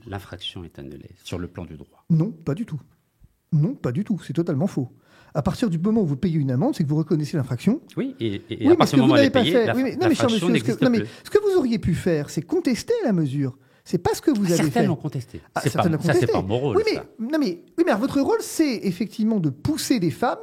Speaker 1: l'infraction est annulée sur le plan du droit.
Speaker 3: Non, pas du tout. Non, pas du tout. C'est totalement faux. À partir du moment où vous payez une amende, c'est que vous reconnaissez l'infraction.
Speaker 1: Oui, et
Speaker 3: Oui,
Speaker 1: à
Speaker 3: mais ce
Speaker 1: partir
Speaker 3: que
Speaker 1: du
Speaker 3: vous
Speaker 1: moment où elle
Speaker 3: n'avez
Speaker 1: est
Speaker 3: pas
Speaker 1: payée,
Speaker 3: fait. Oui, mais- non, mais cher
Speaker 1: l'infraction
Speaker 3: monsieur,
Speaker 1: n'existe
Speaker 3: non, mais
Speaker 1: plus.
Speaker 3: ce que vous auriez pu faire, c'est contester la mesure. C'est pas ce que vous avez fait.
Speaker 1: Certains l'ont contesté.
Speaker 3: Ah,
Speaker 1: C'est
Speaker 3: certains
Speaker 1: pas,
Speaker 3: l'ont
Speaker 1: ça, c'est
Speaker 3: contesté.
Speaker 1: pas mon rôle.
Speaker 3: Oui, mais,
Speaker 1: ça.
Speaker 3: non, mais, oui, mais alors, votre rôle, c'est effectivement de pousser des femmes.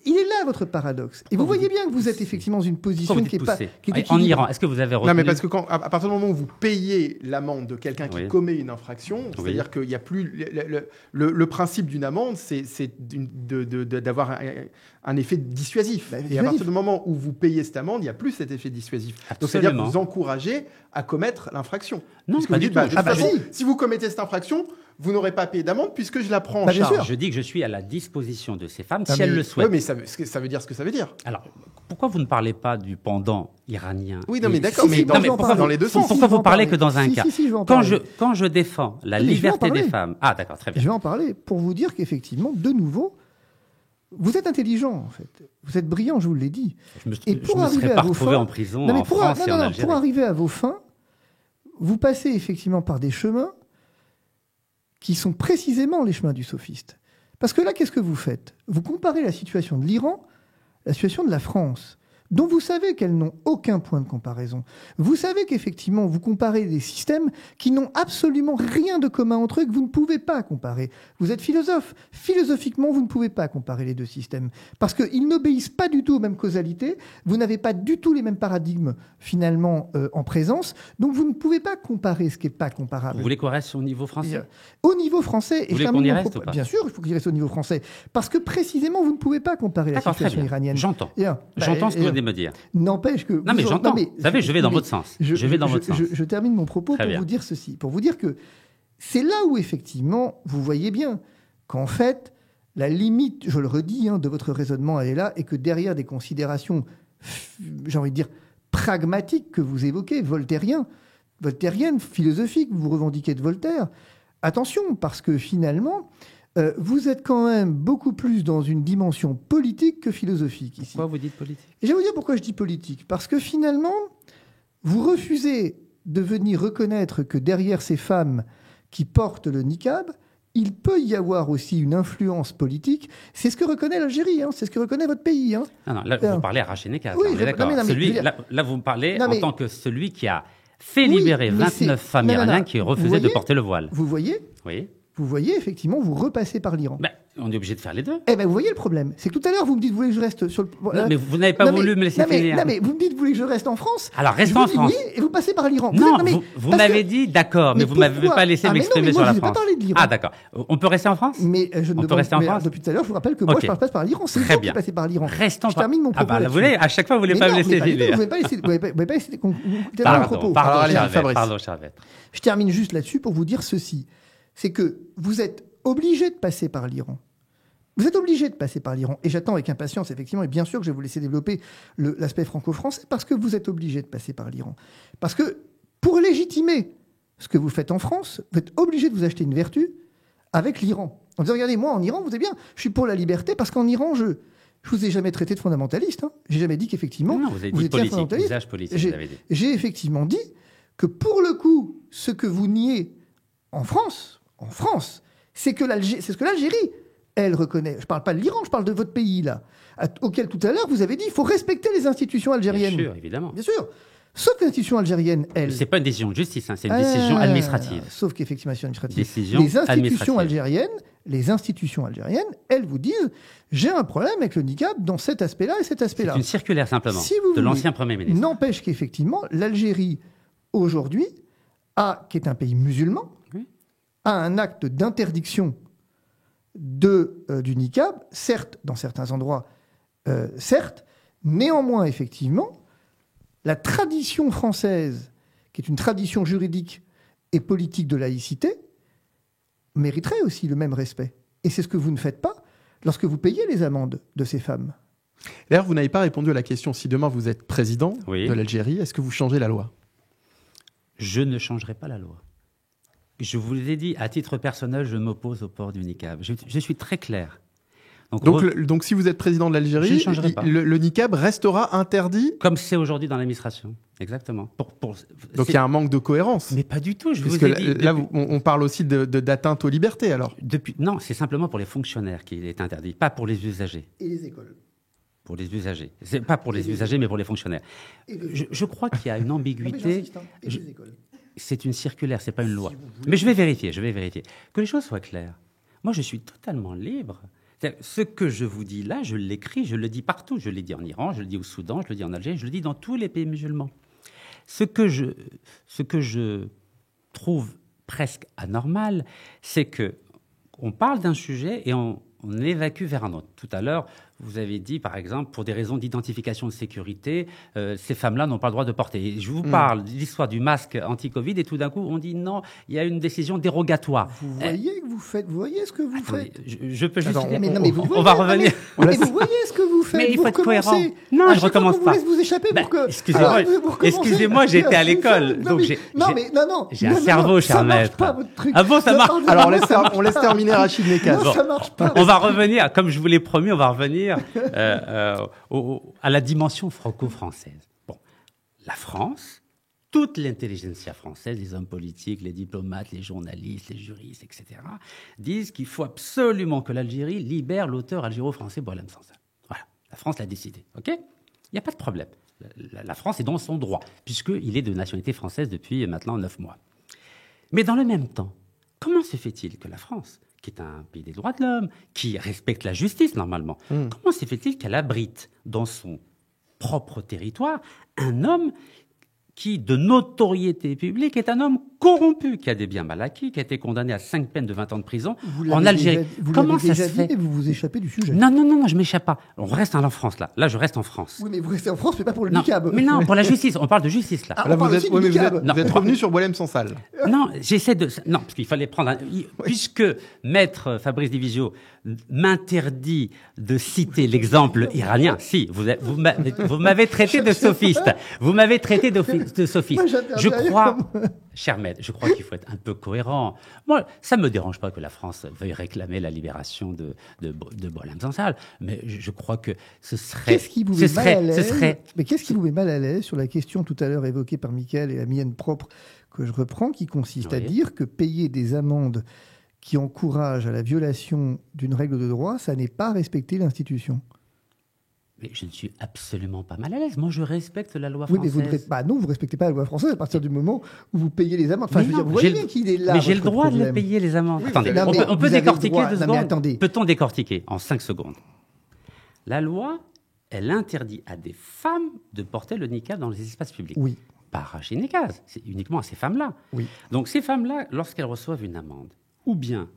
Speaker 3: Il est là votre paradoxe. Et vous voyez bien que vous êtes effectivement dans une position
Speaker 1: Pourquoi vous
Speaker 3: qui est
Speaker 1: dites
Speaker 3: pas.
Speaker 1: pousser
Speaker 3: Qui est
Speaker 1: En
Speaker 3: équilibrée.
Speaker 1: Iran, est-ce que vous avez retenu
Speaker 2: Non, mais parce que à partir du moment où vous payez l'amende de quelqu'un qui
Speaker 1: Oui.
Speaker 2: commet une infraction, c'est-à-dire qu'il n'y a plus le principe d'une amende, c'est d'avoir un effet dissuasif.
Speaker 3: Bah,
Speaker 2: Et à
Speaker 3: dissuasif.
Speaker 2: partir du moment où vous payez cette amende, il n'y a plus cet effet dissuasif. Donc c'est-à-dire que
Speaker 1: Absolument.
Speaker 2: vous encouragez à commettre l'infraction.
Speaker 1: Non,
Speaker 2: Puisque
Speaker 1: pas
Speaker 2: vous
Speaker 1: du
Speaker 2: dites,
Speaker 1: tout.
Speaker 2: de toute
Speaker 3: Ah bah
Speaker 2: façon,
Speaker 3: si.
Speaker 2: si vous commettez cette infraction, vous n'aurez pas payé d'amende puisque je la prends en
Speaker 3: Bah, bien
Speaker 2: charge.
Speaker 3: sûr.
Speaker 1: Je dis que je suis à la disposition de ces femmes
Speaker 3: Ah,
Speaker 1: si elles
Speaker 3: mais-
Speaker 1: le souhaitent.
Speaker 2: Oui, mais ça veut dire ce que ça veut dire.
Speaker 1: Alors, pourquoi vous ne parlez pas du pendant iranien
Speaker 2: Oui, non, mais
Speaker 1: Et-
Speaker 2: d'accord, mais
Speaker 3: dans-
Speaker 1: Non, mais
Speaker 3: j'en
Speaker 1: pourquoi
Speaker 3: parle.
Speaker 2: dans les deux
Speaker 3: Si,
Speaker 2: sens.
Speaker 3: si,
Speaker 1: Pourquoi
Speaker 3: je vais
Speaker 1: vous
Speaker 3: en
Speaker 1: parlez
Speaker 3: parler.
Speaker 1: que dans un
Speaker 3: Si,
Speaker 1: cas
Speaker 3: si, je vais en
Speaker 1: quand
Speaker 3: parler.
Speaker 1: je défends la
Speaker 3: Mais je vais en
Speaker 1: liberté des
Speaker 3: parler.
Speaker 1: femmes... Ah, d'accord, très bien.
Speaker 3: Je vais en parler pour vous dire qu'effectivement, de nouveau, vous êtes intelligent, en fait. Vous êtes brillant, je vous l'ai dit.
Speaker 1: Je me,
Speaker 3: Et
Speaker 1: je
Speaker 3: pour
Speaker 1: me
Speaker 3: arriver
Speaker 1: serais
Speaker 3: à
Speaker 1: pas
Speaker 3: vos
Speaker 1: retrouvé
Speaker 3: fins-
Speaker 1: en prison
Speaker 3: Non, mais
Speaker 1: en France et en Algérie.
Speaker 3: pour arriver à vos fins, vous passez effectivement par des chemins qui sont précisément les chemins du sophiste. Parce que là, qu'est-ce que vous faites? Vous comparez la situation de l'Iran, la situation de la France, dont vous savez qu'elles n'ont aucun point de comparaison. Vous savez qu'effectivement, vous comparez des systèmes qui n'ont absolument rien de commun entre eux, que vous ne pouvez pas comparer. Vous êtes philosophe. Philosophiquement, vous ne pouvez pas comparer les deux systèmes. Parce qu'ils n'obéissent pas du tout aux mêmes causalités, vous n'avez pas du tout les mêmes paradigmes, finalement, en présence, donc vous ne pouvez pas comparer ce qui n'est pas comparable.
Speaker 1: Vous voulez qu'on reste au niveau français?
Speaker 3: Au niveau français,
Speaker 1: Vous voulez
Speaker 3: je
Speaker 1: qu'on y
Speaker 3: termine mon
Speaker 1: reste
Speaker 3: propos.
Speaker 1: ou pas
Speaker 3: Bien sûr, il faut qu'il reste au niveau français. Parce que précisément, vous ne pouvez pas comparer la
Speaker 1: D'accord, très
Speaker 3: situation
Speaker 1: bien.
Speaker 3: iranienne.
Speaker 1: J'entends.
Speaker 3: Bien.
Speaker 1: J'entends ce que vous venez de me dire.
Speaker 3: N'empêche que...
Speaker 1: Non, mais j'entends. Vous savez, je vais dans votre sens. Je vais dans votre sens.
Speaker 3: Je termine mon propos
Speaker 1: Très
Speaker 3: pour
Speaker 1: bien.
Speaker 3: vous dire ceci. Pour vous dire que c'est là où, effectivement, vous voyez bien qu'en fait, la limite, je le redis, de votre raisonnement, elle est là, et que derrière des considérations, j'ai envie de dire, pragmatiques que vous évoquez, voltairiennes, philosophiques, vous revendiquez de Voltaire, attention, parce que finalement... vous êtes quand même beaucoup plus dans une dimension politique que philosophique ici.
Speaker 1: Pourquoi vous dites politique?
Speaker 3: Et je vais vous dire pourquoi je dis politique. Parce que finalement, vous refusez de venir reconnaître que derrière ces femmes qui portent le niqab, il peut y avoir aussi une influence politique. C'est ce que reconnaît l'Algérie, c'est ce que reconnaît votre pays.
Speaker 1: Non, non, là, vous parlez à Rachineka.
Speaker 3: Oui,
Speaker 1: on est d'accord.
Speaker 3: non, mais je veux dire-
Speaker 1: Là, vous me parlez
Speaker 3: Non,
Speaker 1: en
Speaker 3: mais-
Speaker 1: tant que celui qui a fait
Speaker 3: Oui,
Speaker 1: libérer
Speaker 3: mais
Speaker 1: 29
Speaker 3: c'est-
Speaker 1: femmes
Speaker 3: non, non,
Speaker 1: iraniennes
Speaker 3: non.
Speaker 1: qui
Speaker 3: Vous
Speaker 1: refusaient de
Speaker 3: voyez
Speaker 1: porter le voile.
Speaker 3: Vous voyez,
Speaker 1: Oui.
Speaker 3: effectivement, vous repassez par l'Iran.
Speaker 1: Ben, On est obligé de faire les deux.
Speaker 3: Eh ben, vous voyez le problème. C'est que tout à l'heure, vous me dites, vous voulez que je reste sur le...
Speaker 1: Non, mais vous n'avez pas voulu me laisser finir.
Speaker 3: Non, mais vous me dites, vous voulez que je reste en France.
Speaker 1: Alors, restez
Speaker 3: Je vous
Speaker 1: en
Speaker 3: dis
Speaker 1: France.
Speaker 3: Oui, et vous passez par l'Iran.
Speaker 1: Non,
Speaker 3: mais
Speaker 1: vous
Speaker 3: parce
Speaker 1: m'avez
Speaker 3: que-
Speaker 1: dit d'accord, mais vous ne m'avez
Speaker 3: pourquoi
Speaker 1: pas laissé
Speaker 3: Ah, mais non,
Speaker 1: m'exprimer
Speaker 3: mais
Speaker 1: sur
Speaker 3: moi,
Speaker 1: la
Speaker 3: je vous ai
Speaker 1: France.
Speaker 3: pas parlé de l'Iran.
Speaker 1: Ah, d'accord. On peut rester en France?
Speaker 3: Mais je ne
Speaker 1: On peut
Speaker 3: demande-
Speaker 1: rester en
Speaker 3: mais,
Speaker 1: France?
Speaker 3: depuis tout à l'heure, je vous rappelle que moi,
Speaker 1: Ok.
Speaker 3: je ne passe par l'Iran. C'est
Speaker 1: Très
Speaker 3: vous qui
Speaker 1: bien.
Speaker 3: passez par l'Iran.
Speaker 1: Restons
Speaker 3: Je termine mon
Speaker 1: Ah
Speaker 3: propos.
Speaker 1: bah, là, vous
Speaker 3: là-dessus.
Speaker 1: voulez, à chaque fois, vous voulez
Speaker 3: Mais
Speaker 1: pas
Speaker 3: non,
Speaker 1: me laisser
Speaker 3: pas du tout,
Speaker 1: finir.
Speaker 3: Vous n'avez pas laissé qu'on termine mon propos.
Speaker 1: Pardon, cher maître.
Speaker 3: Je termine juste là-dessus pour vous dire ceci. C'est que vous êtes obligé de passer par l'Iran. Vous êtes obligé de passer par l'Iran. Et j'attends avec impatience, effectivement, et bien sûr que je vais vous laisser développer l'aspect franco-français, parce que vous êtes obligé de passer par l'Iran. Parce que pour légitimer ce que vous faites en France, vous êtes obligé de vous acheter une vertu avec l'Iran. En disant, regardez, moi, en Iran, vous savez bien, je suis pour la liberté, parce qu'en Iran, je vous ai jamais traité de fondamentaliste. Hein. J'ai jamais dit qu'effectivement,
Speaker 1: Non, vous avez
Speaker 3: vous
Speaker 1: dit
Speaker 3: étiez un
Speaker 1: politique,
Speaker 3: fondamentaliste.
Speaker 1: usage politique, vous avez dit.
Speaker 3: J'ai effectivement dit que pour le coup, ce que vous niez en France, c'est ce que l'Algérie, elle reconnaît. Je ne parle pas de l'Iran, je parle de votre pays, là, auquel tout à l'heure vous avez dit il faut respecter les institutions algériennes.
Speaker 1: Bien sûr, évidemment.
Speaker 3: Bien sûr. Sauf que l'institution algérienne, elle.
Speaker 1: C'est pas une décision de justice, hein, c'est une décision administrative.
Speaker 3: Sauf qu'effectivement, c'est administrative.
Speaker 1: Décision
Speaker 3: les institutions
Speaker 1: administrative.
Speaker 3: les institutions algériennes, elles vous disent j'ai un problème avec le niqab dans cet aspect-là et cet aspect-là.
Speaker 1: C'est une circulaire simplement
Speaker 3: Si vous
Speaker 1: de
Speaker 3: voulez.
Speaker 1: l'ancien Premier ministre.
Speaker 3: N'empêche qu'effectivement, l'Algérie, aujourd'hui, qui est un pays musulman,
Speaker 1: Oui.
Speaker 3: a un acte d'interdiction du niqab, certes, dans certains endroits, certes, néanmoins, effectivement, la tradition française, qui est une tradition juridique et politique de laïcité, mériterait aussi le même respect. Et c'est ce que vous ne faites pas lorsque vous payez les amendes de ces femmes.
Speaker 2: D'ailleurs, vous n'avez pas répondu à la question, si demain vous êtes président
Speaker 1: Oui.
Speaker 2: de l'Algérie, est-ce que vous changez la loi?
Speaker 1: Je ne changerai pas la loi. Je vous l'ai dit, à titre personnel, je m'oppose au port du niqab. Je suis très clair.
Speaker 2: Donc, si vous êtes président de
Speaker 1: Je ne
Speaker 2: l'Algérie,
Speaker 1: changerai pas.
Speaker 2: le niqab restera interdit?
Speaker 1: Comme c'est aujourd'hui dans l'administration. Exactement.
Speaker 2: Donc il y a un manque de cohérence.
Speaker 1: Mais pas du tout, je
Speaker 2: Puisque
Speaker 1: vous ai dit.
Speaker 2: là, on parle aussi d'atteinte aux libertés, alors.
Speaker 1: Non, c'est simplement pour les fonctionnaires qu'il est interdit, pas pour les usagers.
Speaker 3: Et les écoles.
Speaker 1: Pour les usagers. C'est pas pour les usagers, mais pour les fonctionnaires. Je crois qu'il y a une ambiguïté.
Speaker 3: Et les écoles.
Speaker 1: C'est une circulaire, c'est pas une loi. Mais je vais vérifier. Que les choses soient claires. Moi, je suis totalement libre. Ce que je vous dis là, je l'écris, je le dis partout. Je l'ai dit en Iran, je le dis au Soudan, je le dis en Algérie, je le dis dans tous les pays musulmans. Ce que je trouve presque anormal, c'est que on parle d'un sujet et on évacue vers un autre. Tout à l'heure, vous avez dit, par exemple, pour des raisons d'identification de sécurité, ces femmes-là n'ont pas le droit de porter. Et je vous parle de l'histoire du masque anti-Covid et tout d'un coup, on dit non, il y a une décision dérogatoire.
Speaker 3: Vous voyez que vous faites, vous voyez ce que vous
Speaker 1: Attendez,
Speaker 3: faites.
Speaker 1: je peux juste...
Speaker 3: Attends, mais vous
Speaker 1: on va revenir.
Speaker 3: Mais vous voyez ce que vous faites.
Speaker 1: Mais il
Speaker 3: vous
Speaker 1: faut être cohérent.
Speaker 3: recommencez.
Speaker 1: Non,
Speaker 3: À
Speaker 1: je
Speaker 3: chaque fois
Speaker 1: recommence
Speaker 3: qu'on
Speaker 1: pas.
Speaker 3: vous laisse vous échapper pour que.
Speaker 1: Excusez-moi,
Speaker 3: Alors, vous recommencez.
Speaker 1: excusez-moi, j'ai été à l'école,
Speaker 3: Non,
Speaker 1: donc
Speaker 3: mais-
Speaker 1: j'ai-
Speaker 3: Non,
Speaker 1: j'ai-
Speaker 3: mais non.
Speaker 1: j'ai un cerveau, cher
Speaker 3: ça marche
Speaker 1: maître.
Speaker 3: pas, votre truc.
Speaker 1: Ah bon, ça marche.
Speaker 2: Alors on laisse terminer Rachid Nekaz.
Speaker 3: Non, ça marche pas.
Speaker 1: On va revenir, comme je vous l'ai promis, on va revenir à la dimension franco-française. Bon, la France, toute l'intelligentsia française, les hommes politiques, les diplomates, les journalistes, les juristes, etc., disent qu'il faut absolument que l'Algérie libère l'auteur algéro-français Boualem Sansal. Voilà, la France l'a décidé, ok ? Il n'y a pas de problème. La France est dans son droit, puisqu'il est de nationalité française depuis maintenant 9 mois. Mais dans le même temps, comment se fait-il que la France, qui est un pays des droits de l'homme, qui respecte la justice normalement, comment se fait-il qu'elle abrite dans son propre territoire un homme qui, de notoriété publique, est un homme corrompu, qui a des biens mal acquis, qui a été condamné à 5 peines de 20 ans de prison en Algérie. Comment ça se fait ?
Speaker 3: Et vous vous échappez du sujet.
Speaker 1: Non, je m'échappe pas. On reste en France, là. Là, je reste en France.
Speaker 3: Oui, mais vous restez en France, mais pas pour le
Speaker 1: Non,
Speaker 3: niqab.
Speaker 1: mais non, pour la justice. On parle de justice, là.
Speaker 3: Ah,
Speaker 2: Là,
Speaker 3: on parle
Speaker 2: vous
Speaker 3: aussi
Speaker 2: êtes,
Speaker 3: du
Speaker 2: oui, mais
Speaker 3: niqab.
Speaker 1: Non,
Speaker 2: revenu sur Boualem Sansal.
Speaker 1: Non, j'essaie de... Non, parce qu'il fallait prendre... Puisque Maître Fabrice Divisio m'interdit de citer l'exemple iranien, si, vous m'avez traité de sophiste. Vous m'avez traité de sophiste.
Speaker 3: Moi, j'interviens
Speaker 1: Je crois,
Speaker 3: comme-
Speaker 1: cher maître, je crois qu'il faut être un peu cohérent. Moi, ça me dérange pas que la France veuille réclamer la libération de Boualem Sansal, mais je crois que ce serait...
Speaker 3: Qu'est-ce qui vous met mal à l'aise
Speaker 1: ce serait
Speaker 3: Mais qu'est-ce qui vous met mal à l'aise sur la question tout à l'heure évoquée par Mickaël et la mienne propre que je reprends, qui consiste à
Speaker 1: Oui.
Speaker 3: dire que payer des amendes qui encouragent à la violation d'une règle de droit, ça n'est pas respecter l'institution.
Speaker 1: Mais je ne suis absolument pas mal à l'aise. Moi, je respecte la loi
Speaker 3: Oui,
Speaker 1: française.
Speaker 3: mais vous ne respectez pas la loi française à partir du moment où vous payez les amendes. Enfin,
Speaker 1: Mais
Speaker 3: je veux dire,
Speaker 1: non,
Speaker 3: vous voyez bien qu'il est là.
Speaker 1: Mais j'ai le
Speaker 3: votre
Speaker 1: droit de les
Speaker 3: problème.
Speaker 1: payer, les amendes.
Speaker 2: Oui,
Speaker 1: Attendez,
Speaker 3: non, mais
Speaker 1: on peut
Speaker 3: vous avez le
Speaker 1: décortiquer
Speaker 3: droit.
Speaker 1: 2
Speaker 3: Non, mais
Speaker 1: secondes.
Speaker 3: attendez.
Speaker 1: Peut-on décortiquer en 5 secondes? La loi, elle interdit à des femmes de porter le niqab dans les espaces publics.
Speaker 3: Oui.
Speaker 1: Pas Rachid Nekaz, c'est uniquement à ces femmes-là.
Speaker 3: Oui.
Speaker 1: Donc ces femmes-là, lorsqu'elles reçoivent une amende, ou bien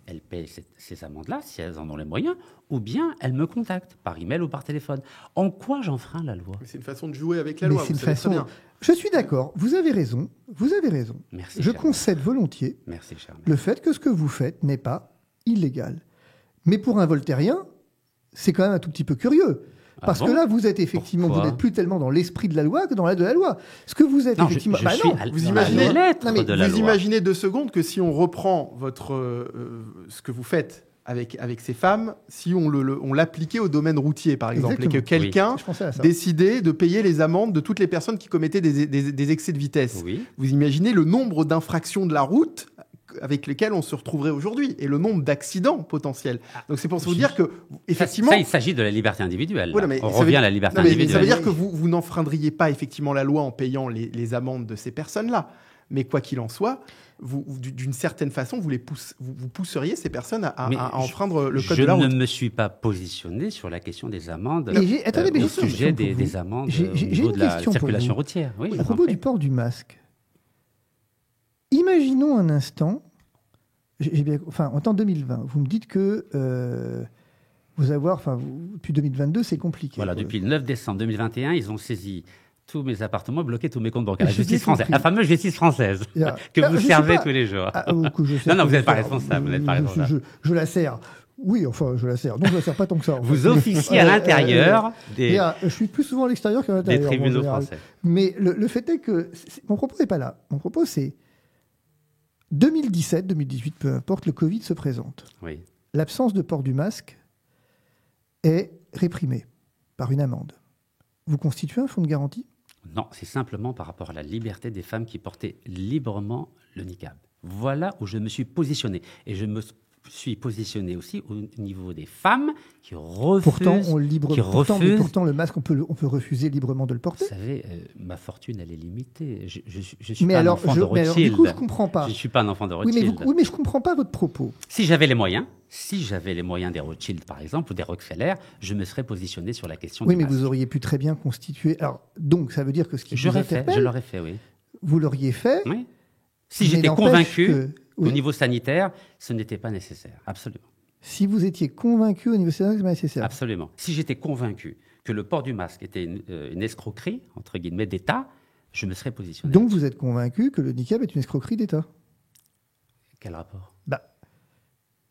Speaker 1: elles payent ces amendes-là, si elles en ont les moyens, ou bien elles me contactent par email ou par téléphone. En quoi j'enfreins la loi?
Speaker 2: Mais c'est une façon de jouer avec la
Speaker 3: Mais
Speaker 2: loi.
Speaker 3: c'est
Speaker 2: vous
Speaker 3: une
Speaker 2: savez
Speaker 3: façon.
Speaker 2: très bien.
Speaker 3: Je suis d'accord. Vous avez raison. Vous avez raison.
Speaker 1: Merci,
Speaker 3: Je
Speaker 1: cher
Speaker 3: concède volontiers
Speaker 1: Merci, cher
Speaker 3: le fait que ce que vous faites n'est pas illégal. Mais pour un voltairien, c'est quand même un tout petit peu curieux. Parce
Speaker 1: Ah
Speaker 3: que
Speaker 1: bon?
Speaker 3: là, vous êtes effectivement, vous
Speaker 1: Pourquoi
Speaker 3: n'êtes plus tellement dans l'esprit de la loi que dans la de la loi. Ce que vous êtes
Speaker 1: Non,
Speaker 3: effectivement.
Speaker 1: je
Speaker 3: Bah
Speaker 1: suis
Speaker 3: non.
Speaker 2: vous
Speaker 1: dans
Speaker 2: imaginez-
Speaker 1: la lettre
Speaker 3: Non, mais
Speaker 1: de la
Speaker 2: Vous
Speaker 1: loi.
Speaker 2: imaginez 2 secondes que si on reprend ce que vous faites avec ces femmes, si on l'appliquait au domaine routier, par exemple,
Speaker 3: Exactement.
Speaker 2: et que quelqu'un
Speaker 3: Je pensais à ça.
Speaker 2: décidait de payer les amendes de toutes les personnes qui commettaient des excès de vitesse.
Speaker 1: Oui.
Speaker 2: Vous imaginez le nombre d'infractions de la route avec lesquelles on se retrouverait aujourd'hui et le nombre d'accidents potentiels. Donc c'est pour vous dire que, effectivement...
Speaker 1: Ça, il s'agit de la liberté individuelle.
Speaker 2: Voilà,
Speaker 1: là.
Speaker 2: mais
Speaker 1: On
Speaker 2: ça veut
Speaker 1: revient
Speaker 2: dire-
Speaker 1: à la liberté
Speaker 2: Non, mais
Speaker 1: individuelle.
Speaker 2: ça veut dire que vous n'enfreindriez pas effectivement la loi en payant les amendes de ces personnes-là. Mais quoi qu'il en soit, d'une certaine façon, vous pousseriez ces personnes
Speaker 1: Mais
Speaker 2: à enfreindre le code
Speaker 1: je
Speaker 2: de la
Speaker 1: ne
Speaker 2: route.
Speaker 1: me suis pas positionné sur la question des amendes
Speaker 3: Mais attendez, mais
Speaker 1: au
Speaker 3: j'ai une
Speaker 1: sujet
Speaker 3: question pour
Speaker 1: des
Speaker 3: vous.
Speaker 1: amendes
Speaker 3: J'ai
Speaker 1: au niveau
Speaker 3: une
Speaker 1: de la
Speaker 3: question pour
Speaker 1: circulation
Speaker 3: vous.
Speaker 1: routière. Oui, je
Speaker 3: À
Speaker 1: vous en
Speaker 3: propos
Speaker 1: prie.
Speaker 3: du port du masque, imaginons un instant, on est en 2020, vous me dites que depuis 2022, c'est compliqué.
Speaker 1: Voilà,
Speaker 3: quoi.
Speaker 1: depuis le 9 décembre 2021, ils ont saisi tous mes appartements, bloqué tous mes comptes bancaires. La
Speaker 3: J'ai
Speaker 1: justice française,
Speaker 3: compris.
Speaker 1: la fameuse justice française
Speaker 3: Ah,
Speaker 1: que
Speaker 3: ah,
Speaker 1: vous
Speaker 3: je sais
Speaker 1: servez
Speaker 3: pas.
Speaker 1: tous les jours.
Speaker 3: Que je sers,
Speaker 1: Non, vous
Speaker 3: que
Speaker 1: n'êtes
Speaker 3: je
Speaker 1: pas
Speaker 3: sers.
Speaker 1: responsable, vous n'êtes pas
Speaker 3: Je-
Speaker 1: responsable.
Speaker 3: Je la sers. Oui, enfin, je la sers. Non, je la sers pas tant que ça. en
Speaker 1: Vous
Speaker 3: fait.
Speaker 1: officiez à l'intérieur
Speaker 3: Je suis plus souvent à l'extérieur qu'à
Speaker 1: des
Speaker 3: l'intérieur. en
Speaker 1: tribunaux
Speaker 3: général.
Speaker 1: français.
Speaker 3: Mais le fait est que mon propos n'est pas là. Mon propos, c'est 2017, 2018, peu importe, le Covid se présente.
Speaker 1: Oui.
Speaker 3: L'absence de port du masque est réprimée par une amende. Vous constituez un fonds de garantie?
Speaker 1: Non, c'est simplement par rapport à la liberté des femmes qui portaient librement le niqab. Voilà où je me suis positionné. Et je me suis positionné aussi au niveau des femmes qui refusent.
Speaker 3: Pourtant, le masque, on peut refuser librement de le porter.
Speaker 1: Vous savez, ma fortune, elle est limitée. Je suis
Speaker 3: Mais
Speaker 1: pas
Speaker 3: alors,
Speaker 1: un enfant de
Speaker 3: du
Speaker 1: Rothschild.
Speaker 3: coup, je comprends pas.
Speaker 1: Je ne suis pas un enfant de
Speaker 3: Oui,
Speaker 1: Rothschild.
Speaker 3: mais je comprends pas votre propos.
Speaker 1: Si j'avais les moyens des Rothschild, par exemple, ou des Rockefeller, je me serais positionné sur la question
Speaker 3: Oui,
Speaker 1: du
Speaker 3: mais
Speaker 1: masque.
Speaker 3: vous auriez pu très bien constituer. Alors, donc, ça veut dire que ce qui vous
Speaker 1: Je
Speaker 3: interpelle,
Speaker 1: l'aurais fait, oui.
Speaker 3: vous l'auriez fait.
Speaker 1: Oui. Si
Speaker 3: Mais
Speaker 1: j'étais
Speaker 3: n'empêche
Speaker 1: convaincu
Speaker 3: que- oui.
Speaker 1: au niveau sanitaire, ce n'était pas nécessaire. Absolument.
Speaker 3: Si vous étiez convaincu au niveau sénatorial, c'est pas nécessaire.
Speaker 1: Absolument. Si j'étais convaincu que le port du masque était une escroquerie, entre guillemets, d'État, je me serais positionné.
Speaker 3: Donc, vous êtes convaincu que le niqab est une escroquerie d'État.
Speaker 1: Quel rapport?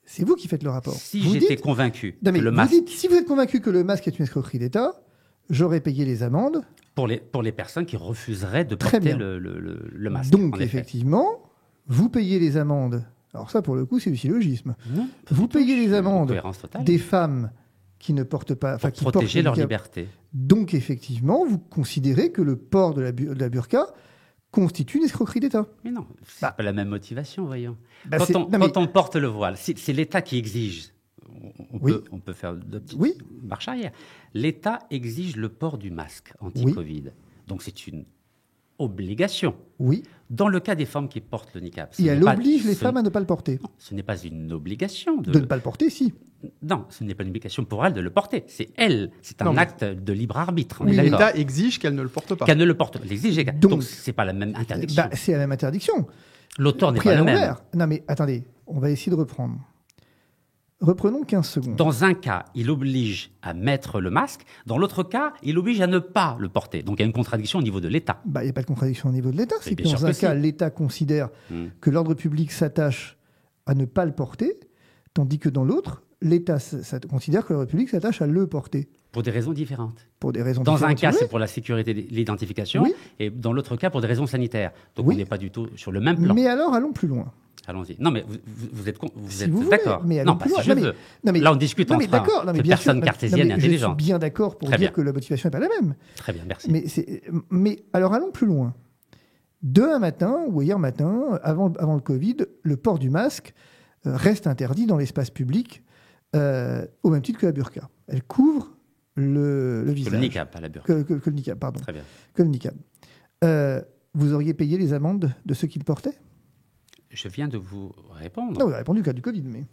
Speaker 3: C'est vous qui faites le rapport.
Speaker 1: Si
Speaker 3: Vous
Speaker 1: j'étais
Speaker 3: dites-
Speaker 1: convaincu
Speaker 3: Non, mais
Speaker 1: que le
Speaker 3: vous
Speaker 1: masque,
Speaker 3: dites, si vous êtes convaincu que le masque est une escroquerie d'État, j'aurais payé les amendes.
Speaker 1: pour les personnes qui refuseraient de
Speaker 3: Très
Speaker 1: porter
Speaker 3: bien.
Speaker 1: le masque.
Speaker 3: Donc,
Speaker 1: en effet.
Speaker 3: effectivement, vous payez les amendes. Alors ça, pour le coup, c'est du syllogisme.
Speaker 1: Non,
Speaker 3: Vous payez les
Speaker 1: une
Speaker 3: amendes
Speaker 1: cohérence totale.
Speaker 3: des femmes qui ne portent pas...
Speaker 1: Pour
Speaker 3: qui portent
Speaker 1: protéger
Speaker 3: le
Speaker 1: leur
Speaker 3: niqab.
Speaker 1: liberté.
Speaker 3: Donc, effectivement, vous considérez que le port de la burqa constitue une escroquerie d'État.
Speaker 1: Mais non, c'est
Speaker 3: Bah.
Speaker 1: pas la même motivation, voyons.
Speaker 3: Bah,
Speaker 1: Quand
Speaker 3: c'est-
Speaker 1: on,
Speaker 3: non, mais-
Speaker 1: quand on porte le voile, c'est l'État qui exige.
Speaker 3: Oui.
Speaker 1: On peut faire de petites
Speaker 3: Oui.
Speaker 1: marches arrière. L'État exige le port du masque anti-Covid. Donc c'est une obligation.
Speaker 3: Oui,
Speaker 1: Dans le cas des femmes qui portent le niqab,
Speaker 3: et elle oblige les
Speaker 1: ce-
Speaker 3: femmes à ne pas le porter.
Speaker 1: non, ce n'est pas une obligation.
Speaker 3: De ne pas le porter, si.
Speaker 1: Non, ce n'est pas une obligation pour elle de le porter. C'est elle. C'est un
Speaker 2: Non, mais-
Speaker 1: acte de libre arbitre. On
Speaker 3: Oui,
Speaker 1: est
Speaker 3: mais
Speaker 1: d'accord.
Speaker 2: L'État exige qu'elle ne le porte pas.
Speaker 1: Qu'elle ne le porte pas. L'exige.
Speaker 3: Donc-
Speaker 1: Donc c'est pas la même interdiction.
Speaker 3: Bah, c'est la même interdiction.
Speaker 1: L'auteur n'est
Speaker 3: Pris
Speaker 1: pas
Speaker 3: à
Speaker 1: le même.
Speaker 3: l'envers. Non, mais attendez, on va essayer de reprendre. Reprenons 15 secondes.
Speaker 1: Dans un cas, il oblige à mettre le masque. Dans l'autre cas, il oblige à ne pas le porter. Donc il y a une contradiction au niveau de l'État.
Speaker 3: Bah, il n'y a pas de contradiction au niveau de l'État. C'est que
Speaker 1: bien
Speaker 3: dans
Speaker 1: sûr
Speaker 3: un
Speaker 1: que
Speaker 3: cas,
Speaker 1: si.
Speaker 3: l'État considère
Speaker 1: Hmm.
Speaker 3: que l'ordre public s'attache à ne pas le porter, tandis que dans l'autre, l'État considère que l'ordre public s'attache à le porter.
Speaker 1: Pour des raisons différentes.
Speaker 3: Pour des raisons
Speaker 1: Dans un
Speaker 3: différentes,
Speaker 1: cas,
Speaker 3: oui.
Speaker 1: c'est pour la sécurité de l'identification.
Speaker 3: Oui.
Speaker 1: Et dans l'autre cas, pour des raisons sanitaires. Donc
Speaker 3: Oui.
Speaker 1: on n'est pas du tout sur le même plan.
Speaker 3: Mais alors, allons plus loin.
Speaker 1: Allons-y. Non, mais vous êtes,
Speaker 3: Si
Speaker 1: êtes
Speaker 3: vous voulez,
Speaker 1: d'accord.
Speaker 3: mais allons
Speaker 1: Non,
Speaker 3: plus
Speaker 1: pas
Speaker 3: loin.
Speaker 1: si je
Speaker 3: Non, mais-
Speaker 1: veux.
Speaker 3: Non, mais-
Speaker 1: Là, on discute
Speaker 3: non, mais
Speaker 1: entre
Speaker 3: d'accord, non, mais
Speaker 1: de
Speaker 3: bien sûr,
Speaker 1: personnes
Speaker 3: non,
Speaker 1: cartésiennes
Speaker 3: mais
Speaker 1: et intelligentes.
Speaker 3: Je suis bien d'accord pour
Speaker 1: Très
Speaker 3: dire
Speaker 1: bien.
Speaker 3: que la motivation n'est pas la même.
Speaker 1: Très bien, merci.
Speaker 3: Mais alors allons plus loin. Demain matin ou hier matin, avant le Covid, le port du masque reste interdit dans l'espace public au même titre que la burqa. Elle couvre le visage.
Speaker 1: Que le niqab, pas la burqa.
Speaker 3: Que le niqab, pardon.
Speaker 1: Très bien.
Speaker 3: Que le niqab. Vous auriez payé les amendes de ceux qui le portaient?
Speaker 1: Je viens de vous répondre.
Speaker 3: Non, vous avez répondu au cas du Covid, mais...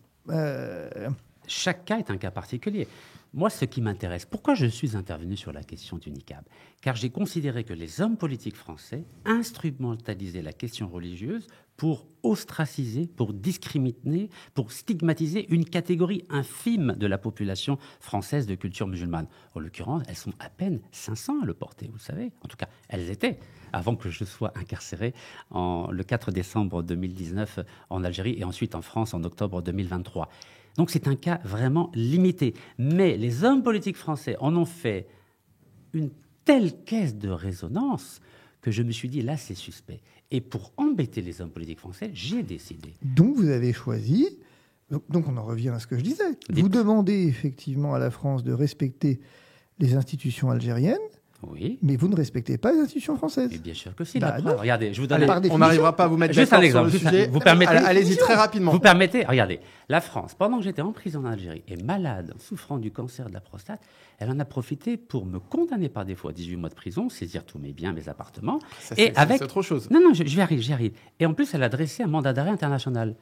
Speaker 1: Chaque cas est un cas particulier. Moi, ce qui m'intéresse, pourquoi je suis intervenu sur la question du niqab? Car j'ai considéré que les hommes politiques français instrumentalisaient la question religieuse pour ostraciser, pour discriminer, pour stigmatiser une catégorie infime de la population française de culture musulmane. En l'occurrence, elles sont à peine 500 à le porter, vous savez. En tout cas, elles étaient, avant que je sois incarcéré le 4 décembre 2019 en Algérie et ensuite en France en octobre 2023. Donc c'est un cas vraiment limité. Mais les hommes politiques français en ont fait une telle caisse de résonance que je me suis dit, là, c'est suspect. Et pour embêter les hommes politiques français, j'ai décidé.
Speaker 3: Donc vous avez choisi, donc on en revient à ce que je disais, vous demandez effectivement à la France de respecter les institutions algériennes,
Speaker 1: oui.
Speaker 3: Mais vous ne respectez pas les institutions françaises.
Speaker 1: Et bien sûr que si.
Speaker 3: Bah
Speaker 1: regardez, je vous donne.
Speaker 2: On n'arrivera pas à vous mettre
Speaker 1: juste un exemple.
Speaker 2: Sur le sujet.
Speaker 1: Vous permettez.
Speaker 2: Allez-y très rapidement.
Speaker 1: Vous permettez. Regardez, la France, pendant que j'étais en prison en Algérie et malade, souffrant du cancer de la prostate, elle en a profité pour me condamner par défaut à 18 mois de prison, saisir tous mes biens, mes appartements.
Speaker 2: C'est autre chose.
Speaker 1: Non, j'y arrive. Et en plus, elle a dressé un mandat d'arrêt international.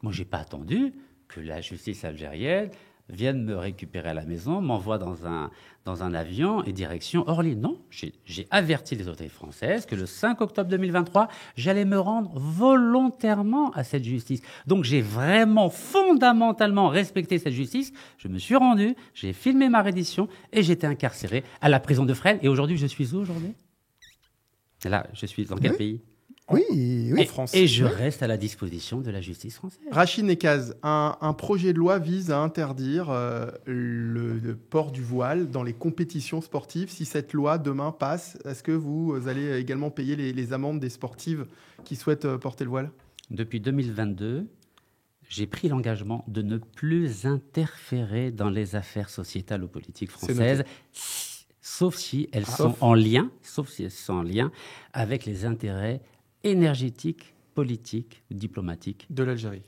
Speaker 1: Moi, j'ai pas attendu que la justice algérienne viennent me récupérer à la maison, m'envoient dans un avion et direction Orly. Non, j'ai averti les autorités françaises que le 5 octobre 2023, j'allais me rendre volontairement à cette justice. Donc j'ai vraiment fondamentalement respecté cette justice. Je me suis rendu, j'ai filmé ma reddition et j'étais incarcéré à la prison de Fresnes. Et aujourd'hui, je suis où aujourd'hui? Là, je suis dans quel pays?
Speaker 3: Oui,
Speaker 2: en France.
Speaker 1: Et je reste à la disposition de la justice française.
Speaker 2: Rachid Nekaz, un projet de loi vise à interdire le port du voile dans les compétitions sportives. Si cette loi demain passe, est-ce que vous allez également payer les amendes des sportives qui souhaitent porter le voile?
Speaker 1: Depuis 2022, j'ai pris l'engagement de ne plus interférer dans les affaires sociétales ou politiques françaises, sauf si elles sont en lien avec les intérêts énergétique, politique, diplomatique
Speaker 2: de l'Algérie.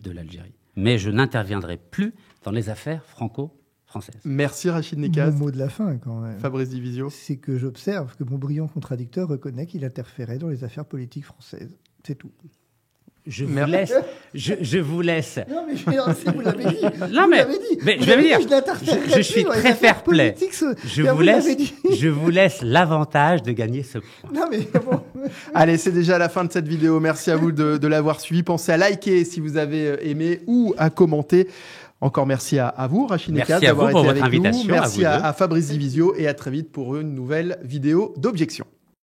Speaker 1: Mais je n'interviendrai plus dans les affaires franco-françaises.
Speaker 2: Merci Rachid Nekaz.
Speaker 3: Mon mot de la fin, quand même.
Speaker 2: Fabrice Divisio.
Speaker 3: C'est que j'observe que mon brillant contradicteur reconnaît qu'il interférait dans les affaires politiques françaises. C'est tout.
Speaker 1: Je vous laisse.
Speaker 3: Non, mais vous l'avez dit.
Speaker 1: Non, mais je vais vous dire, je suis très fair-play. Je vous laisse l'avantage de gagner ce point.
Speaker 3: Non, mais bon.
Speaker 2: Allez, c'est déjà la fin de cette vidéo. Merci à vous de l'avoir suivi. Pensez à liker si vous avez aimé ou à commenter. Encore merci à vous, Rachid Nekaz, d'avoir été avec nous. Merci à Fabrice Divisio et à très vite pour une nouvelle vidéo d'Objection.